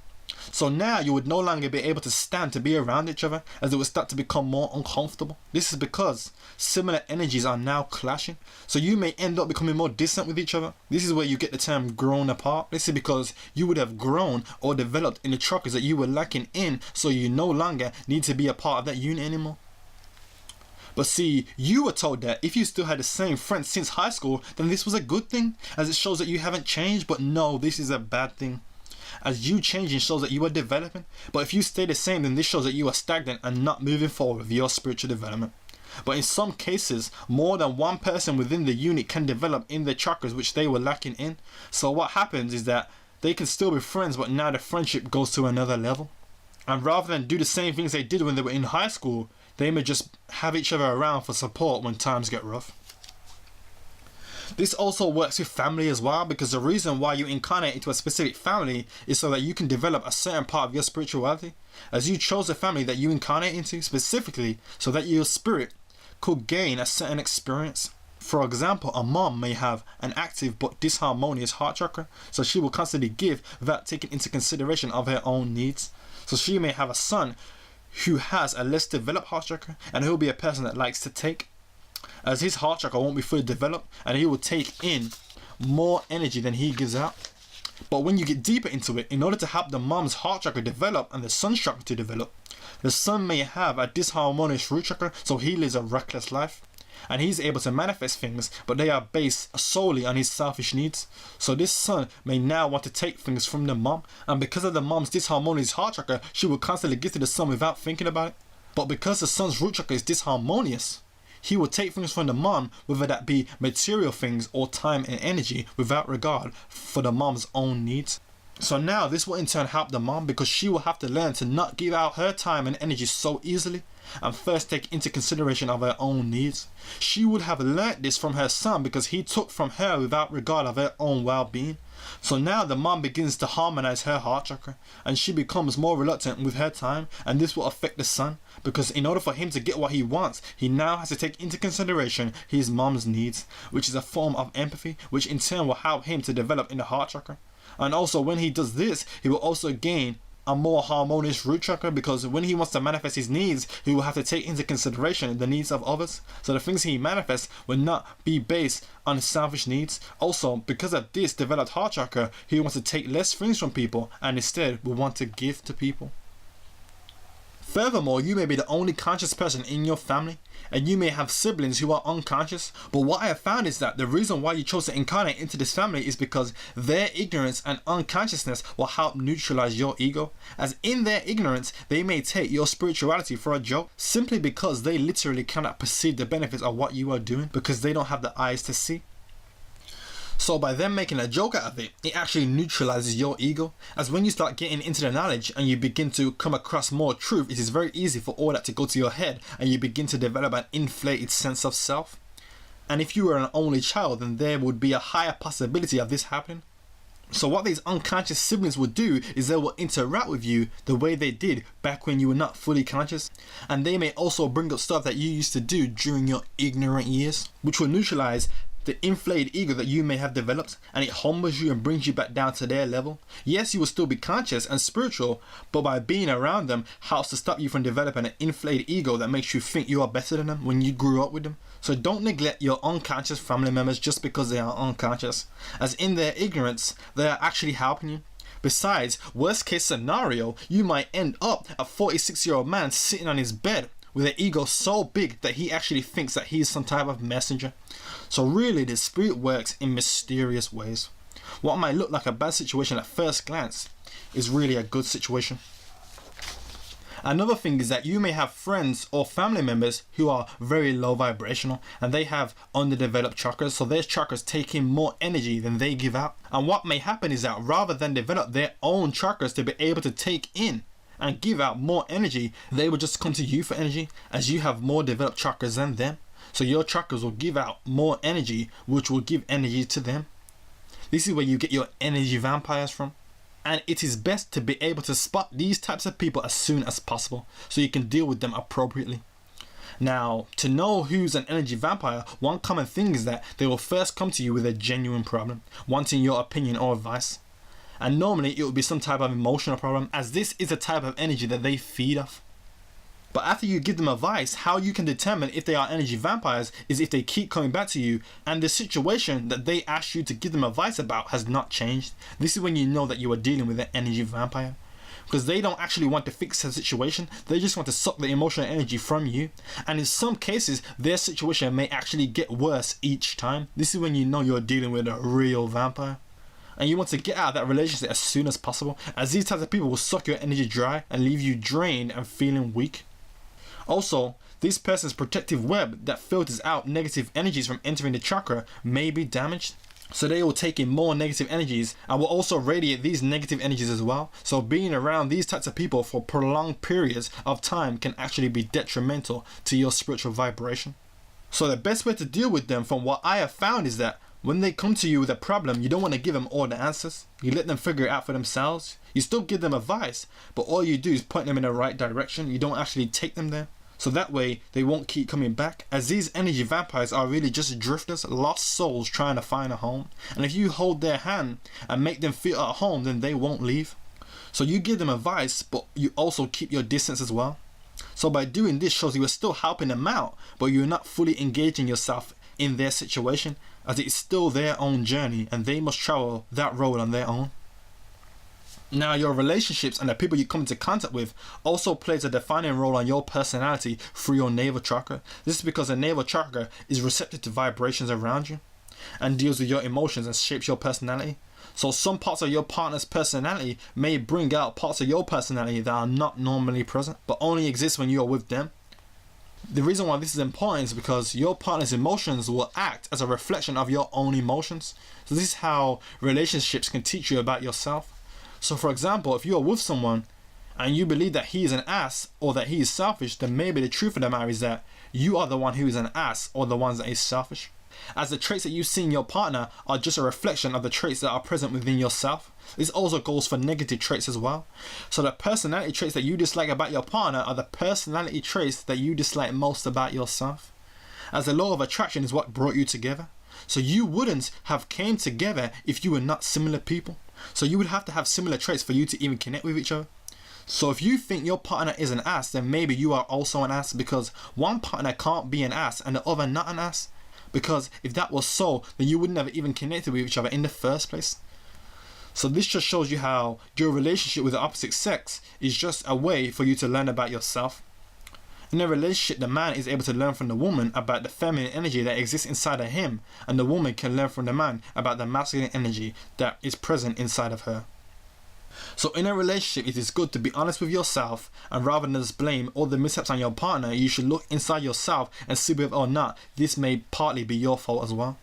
So now you would no longer be able to stand to be around each other, as it would start to become more uncomfortable. This is because similar energies are now clashing. So you may end up becoming more distant with each other. This is where you get the term grown apart. This is because you would have grown or developed in the chakras that you were lacking in, so you no longer need to be a part of that unit anymore. But see, you were told that if you still had the same friends since high school, then this was a good thing, as it shows that you haven't changed. But no, this is a bad thing, as you changing shows that you are developing. But if you stay the same, then this shows that you are stagnant and not moving forward with your spiritual development. But in some cases, more than one person within the unit can develop in the chakras which they were lacking in. So what happens is that they can still be friends, but now the friendship goes to another level. And rather than do the same things they did when they were in high school, they may just have each other around for support when times get rough. This also works with family as well, because the reason why you incarnate into a specific family is so that you can develop a certain part of your spirituality, as you chose a family that you incarnate into specifically so that your spirit could gain a certain experience. For example, a mom may have an active but disharmonious heart chakra, so she will constantly give without taking into consideration of her own needs. So she may have a son who has a less developed heart chakra, and he'll be a person that likes to take, as his heart chakra won't be fully developed, and he will take in more energy than he gives out. But when you get deeper into it, in order to help the mom's heart chakra develop and the son's chakra to develop, the son may have a disharmonious root chakra, so he lives a reckless life, and he's able to manifest things, but they are based solely on his selfish needs. So this son may now want to take things from the mom, and because of the mom's disharmonious heart chakra, she will constantly give to the son without thinking about it. But because the son's root chakra is disharmonious, he will take things from the mom, whether that be material things or time and energy, without regard for the mom's own needs. So now this will in turn help the mom, because she will have to learn to not give out her time and energy so easily, and first take into consideration of her own needs. She would have learnt this from her son, because he took from her without regard of her own well-being. So now the mom begins to harmonize her heart chakra, and she becomes more reluctant with her time, and this will affect the son, because in order for him to get what he wants, he now has to take into consideration his mom's needs, which is a form of empathy, which in turn will help him to develop in the heart chakra. And also when he does this, he will also gain a more harmonious root chakra, because when he wants to manifest his needs, he will have to take into consideration the needs of others. So the things he manifests will not be based on selfish needs. Also, because of this developed heart chakra, he wants to take less things from people and instead will want to give to people. Furthermore, you may be the only conscious person in your family, and you may have siblings who are unconscious. But what I have found is that the reason why you chose to incarnate into this family is because their ignorance and unconsciousness will help neutralize your ego, as in their ignorance they may take your spirituality for a joke, simply because they literally cannot perceive the benefits of what you are doing, because they don't have the eyes to see. So by them making a joke out of it, it actually neutralizes your ego, as when you start getting into the knowledge and you begin to come across more truth, it is very easy for all that to go to your head, and you begin to develop an inflated sense of self. And if you were an only child, then there would be a higher possibility of this happening. So what these unconscious siblings will do is they will interact with you the way they did back when you were not fully conscious, and they may also bring up stuff that you used to do during your ignorant years, which will neutralize the inflated ego that you may have developed, and it humbles you and brings you back down to their level. Yes, you will still be conscious and spiritual, but by being around them helps to stop you from developing an inflated ego that makes you think you are better than them when you grew up with them. So don't neglect your unconscious family members just because they are unconscious, as in their ignorance they are actually helping you. Besides, worst case scenario, you might end up a 46-year-old man sitting on his bed with an ego so big that he actually thinks that he is some type of messenger. So really, the spirit works in mysterious ways. What might look like a bad situation at first glance is really a good situation. Another thing is that you may have friends or family members who are very low vibrational and they have underdeveloped chakras, so their chakras take in more energy than they give out. And what may happen is that rather than develop their own chakras to be able to take in and give out more energy, they will just come to you for energy as you have more developed chakras than them. So your chakras will give out more energy, which will give energy to them. This is where you get your energy vampires from. And it is best to be able to spot these types of people as soon as possible so you can deal with them appropriately. Now, to know who's an energy vampire, one common thing is that they will first come to you with a genuine problem, wanting your opinion or advice. And normally it will be some type of emotional problem, as this is a type of energy that they feed off. But after you give them advice, how you can determine if they are energy vampires is if they keep coming back to you and the situation that they asked you to give them advice about has not changed. This is when you know that you are dealing with an energy vampire. Because they don't actually want to fix the situation, they just want to suck the emotional energy from you. And in some cases, their situation may actually get worse each time. This is when you know you're dealing with a real vampire. And you want to get out of that relationship as soon as possible, as these types of people will suck your energy dry and leave you drained and feeling weak. Also, this person's protective web that filters out negative energies from entering the chakra may be damaged. So they will take in more negative energies and will also radiate these negative energies as well. So being around these types of people for prolonged periods of time can actually be detrimental to your spiritual vibration. So the best way to deal with them, from what I have found, is that when they come to you with a problem, you don't want to give them all the answers. You let them figure it out for themselves. You still give them advice, but all you do is point them in the right direction. You don't actually take them there. So that way they won't keep coming back, as these energy vampires are really just drifters, lost souls trying to find a home. And if you hold their hand and make them feel at home, then they won't leave. So you give them advice, but you also keep your distance as well. So by doing this shows you are still helping them out, but you're not fully engaging yourself in their situation, as it's still their own journey and they must travel that road on their own. Now, your relationships and the people you come into contact with also plays a defining role on your personality through your navel chakra. This is because the navel chakra is receptive to vibrations around you and deals with your emotions and shapes your personality. So some parts of your partner's personality may bring out parts of your personality that are not normally present, but only exist when you are with them. The reason why this is important is because your partner's emotions will act as a reflection of your own emotions. So this is how relationships can teach you about yourself. So for example, if you are with someone and you believe that he is an ass or that he is selfish, then maybe the truth of the matter is that you are the one who is an ass or the one that is selfish, as the traits that you see in your partner are just a reflection of the traits that are present within yourself. This also goes for negative traits as well. So the personality traits that you dislike about your partner are the personality traits that you dislike most about yourself, as the law of attraction is what brought you together. So you wouldn't have came together if you were not similar people. So you would have to have similar traits for you to even connect with each other. So if you think your partner is an ass, then maybe you are also an ass, because one partner can't be an ass and the other not an ass. Because if that was so, then you wouldn't have even connected with each other in the first place. So this just shows you how your relationship with the opposite sex is just a way for you to learn about yourself. In a relationship, the man is able to learn from the woman about the feminine energy that exists inside of him, and the woman can learn from the man about the masculine energy that is present inside of her. So in a relationship, it is good to be honest with yourself, and rather than just blame all the mishaps on your partner, you should look inside yourself and see whether or not this may partly be your fault as well.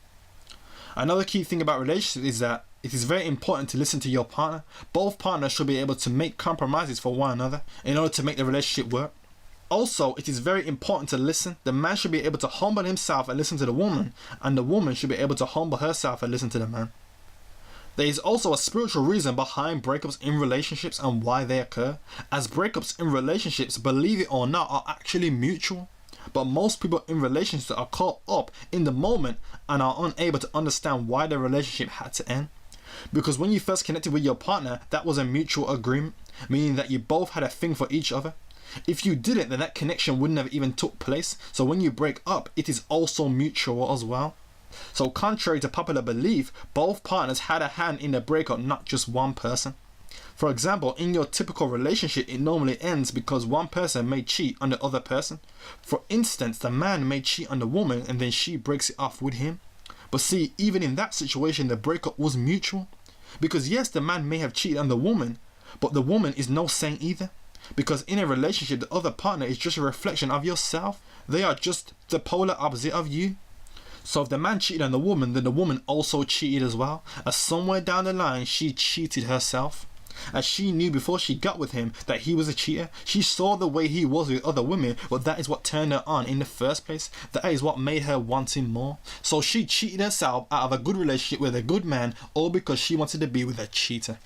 Another key thing about relationships is that it is very important to listen to your partner. Both partners should be able to make compromises for one another in order to make the relationship work. Also, it is very important to listen. The man should be able to humble himself and listen to the woman, and the woman should be able to humble herself and listen to the man. There is also a spiritual reason behind breakups in relationships and why they occur, as breakups in relationships, believe it or not, are actually mutual. But most people in relationships are caught up in the moment and are unable to understand why the relationship had to end. Because when you first connected with your partner, that was a mutual agreement, meaning that you both had a thing for each other. If you didn't, then that connection wouldn't have even took place. So when you break up, it is also mutual as well. So contrary to popular belief, both partners had a hand in the breakup, not just one person. For example, in your typical relationship, it normally ends because one person may cheat on the other person. For instance, the man may cheat on the woman and then she breaks it off with him. But see, even in that situation, the breakup was mutual. Because yes, the man may have cheated on the woman, but the woman is no saint either. Because in a relationship, the other partner is just a reflection of yourself. They are just the polar opposite of you. So if the man cheated on the woman, then the woman also cheated as well. As somewhere down the line, she cheated herself. As she knew before she got with him that he was a cheater. She saw the way he was with other women, but that is what turned her on in the first place. That is what made her want him more. So she cheated herself out of a good relationship with a good man, all because she wanted to be with a cheater.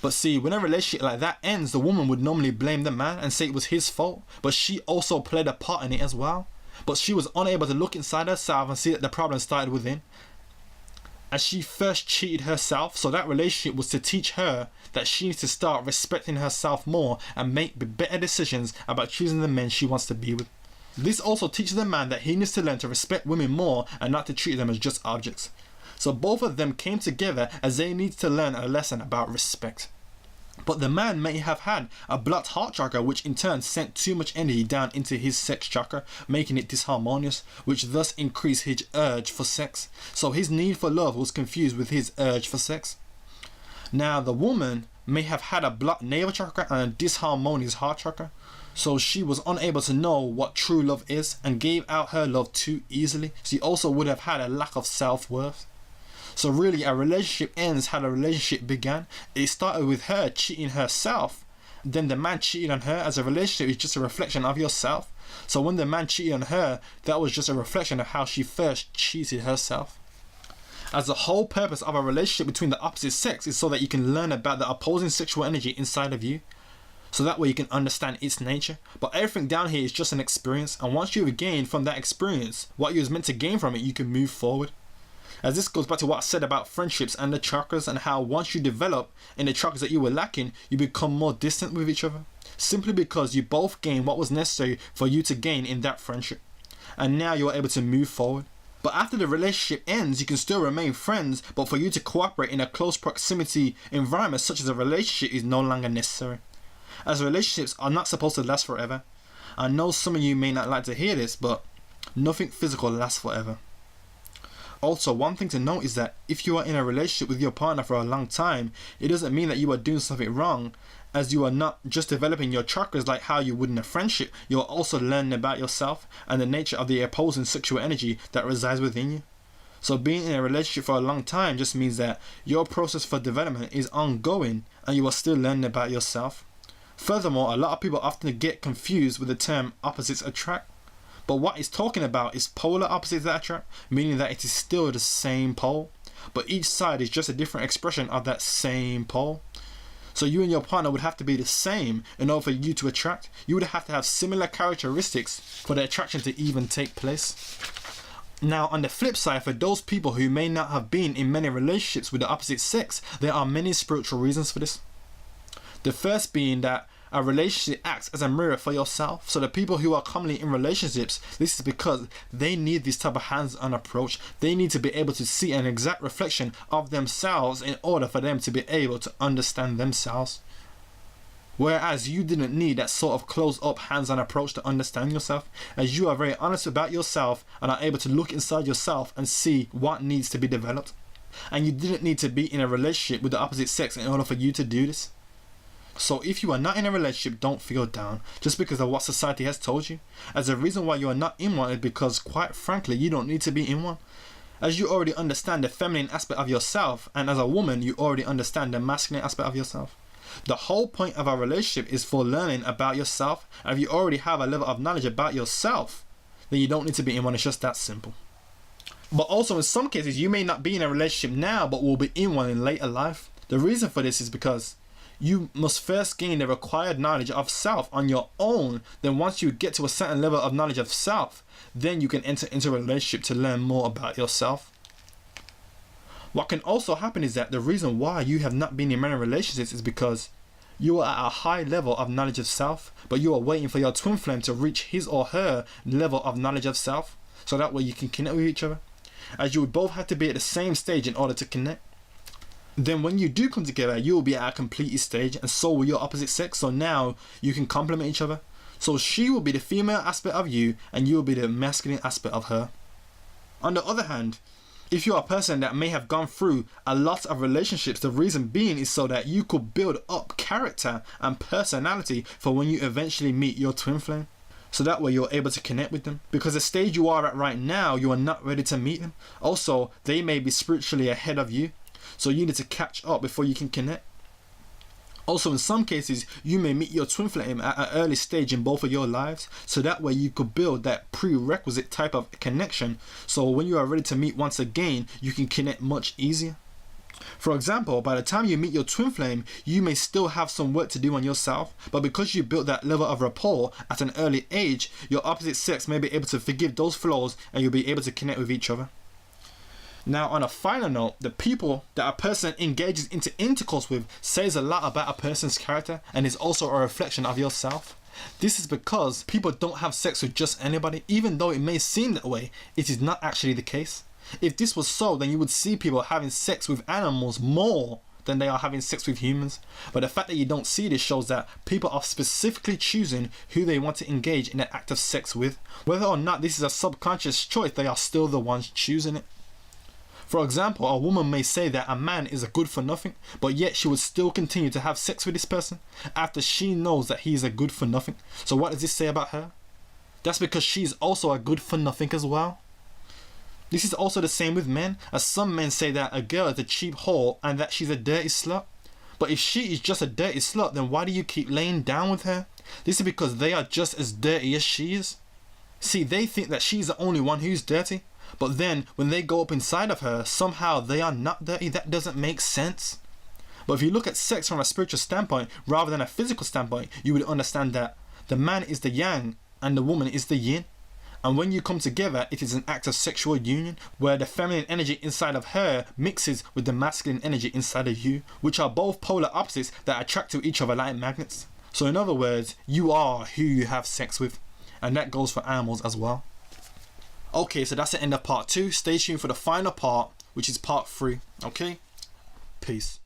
But see, when a relationship like that ends, the woman would normally blame the man and say it was his fault, but she also played a part in it as well. But she was unable to look inside herself and see that the problem started within. As she first cheated herself, so that relationship was to teach her that she needs to start respecting herself more and make better decisions about choosing the men she wants to be with. This also teaches the man that he needs to learn to respect women more and not to treat them as just objects. So both of them came together as they needed to learn a lesson about respect. But the man may have had a blocked heart chakra, which in turn sent too much energy down into his sex chakra, making it disharmonious, which thus increased his urge for sex. So his need for love was confused with his urge for sex. Now the woman may have had a blocked navel chakra and a disharmonious heart chakra. So she was unable to know what true love is and gave out her love too easily. She also would have had a lack of self-worth. So really, a relationship ends how the relationship began. It started with her cheating herself. Then the man cheated on her. As a relationship is just a reflection of yourself. So when the man cheated on her, that was just a reflection of how she first cheated herself. As the whole purpose of a relationship between the opposite sex is so that you can learn about the opposing sexual energy inside of you. So that way you can understand its nature. But everything down here is just an experience. And once you've gained from that experience what you was meant to gain from it, you can move forward. As this goes back to what I said about friendships and the chakras, and how once you develop in the chakras that you were lacking, you become more distant with each other. Simply because you both gained what was necessary for you to gain in that friendship. And now you are able to move forward. But after the relationship ends, you can still remain friends, but for you to cooperate in a close proximity environment such as a relationship is no longer necessary. As relationships are not supposed to last forever. I know some of you may not like to hear this, but nothing physical lasts forever. Also, one thing to note is that if you are in a relationship with your partner for a long time, it doesn't mean that you are doing something wrong, as you are not just developing your chakras like how you would in a friendship. You are also learning about yourself and the nature of the opposing sexual energy that resides within you. So being in a relationship for a long time just means that your process for development is ongoing and you are still learning about yourself. Furthermore, a lot of people often get confused with the term opposites attract. But what it's talking about is polar opposites that attract, meaning that it is still the same pole, but each side is just a different expression of that same pole. So you and your partner would have to be the same in order for you to attract. You would have to have similar characteristics for the attraction to even take place. Now on the flip side, for those people who may not have been in many relationships with the opposite sex, there are many spiritual reasons for this. The first being that a relationship acts as a mirror for yourself. So the people who are commonly in relationships, this is because they need this type of hands-on approach. They need to be able to see an exact reflection of themselves in order for them to be able to understand themselves. Whereas you didn't need that sort of close-up hands-on approach to understand yourself, as you are very honest about yourself and are able to look inside yourself and see what needs to be developed. And you didn't need to be in a relationship with the opposite sex in order for you to do this. So if you are not in a relationship, don't feel down just because of what society has told you. As the reason why you are not in one is because, quite frankly, you don't need to be in one. As you already understand the feminine aspect of yourself, and as a woman you already understand the masculine aspect of yourself. The whole point of a relationship is for learning about yourself, and if you already have a level of knowledge about yourself, then you don't need to be in one. It's just that simple. But also in some cases you may not be in a relationship now but will be in one in later life. The reason for this is because you must first gain the required knowledge of self on your own. Then once you get to a certain level of knowledge of self, then you can enter into a relationship to learn more about yourself. What can also happen is that the reason why you have not been in many relationships is because you are at a high level of knowledge of self, but you are waiting for your twin flame to reach his or her level of knowledge of self, so that way you can connect with each other, as you would both have to be at the same stage in order to connect. Then when you do come together, you will be at a completed stage, and so will your opposite sex, so now you can complement each other. So she will be the female aspect of you and you will be the masculine aspect of her. On the other hand, If you're a person that may have gone through a lot of relationships, the reason being is so that you could build up character and personality for when you eventually meet your twin flame. So that way you're able to connect with them. Because the stage you are at right now, you are not ready to meet them. Also, they may be spiritually ahead of you. So you need to catch up before you can connect. Also, in some cases, you may meet your twin flame at an early stage in both of your lives, so that way you could build that prerequisite type of connection, so when you are ready to meet once again, you can connect much easier. For example, by the time you meet your twin flame, you may still have some work to do on yourself, but because you built that level of rapport at an early age, your opposite sex may be able to forgive those flaws and you'll be able to connect with each other. Now, on a final note, the people that a person engages into intercourse with says a lot about a person's character and is also a reflection of yourself. This is because people don't have sex with just anybody. Even though it may seem that way, it is not actually the case. If this was so, then you would see people having sex with animals more than they are having sex with humans. But the fact that you don't see this shows that people are specifically choosing who they want to engage in an act of sex with. Whether or not this is a subconscious choice, they are still the ones choosing it. For example, a woman may say that a man is a good for nothing, but yet she would still continue to have sex with this person after she knows that he is a good for nothing. So what does this say about her? That's because she's also a good for nothing as well. This is also the same with men, as some men say that a girl is a cheap whore and that she's a dirty slut. But if she is just a dirty slut, then why do you keep laying down with her? This is because they are just as dirty as she is. See, they think that she's the only one who's dirty. But then, when they go up inside of her, somehow they are not dirty. That doesn't make sense. But if you look at sex from a spiritual standpoint, rather than a physical standpoint, you would understand that the man is the yang and the woman is the yin. And when you come together, it is an act of sexual union, where the feminine energy inside of her mixes with the masculine energy inside of you, which are both polar opposites that attract to each other like magnets. So in other words, you are who you have sex with. And that goes for animals as well. Okay, so that's the end of part 2. Stay tuned for the final part, which is part 3. Okay? Peace.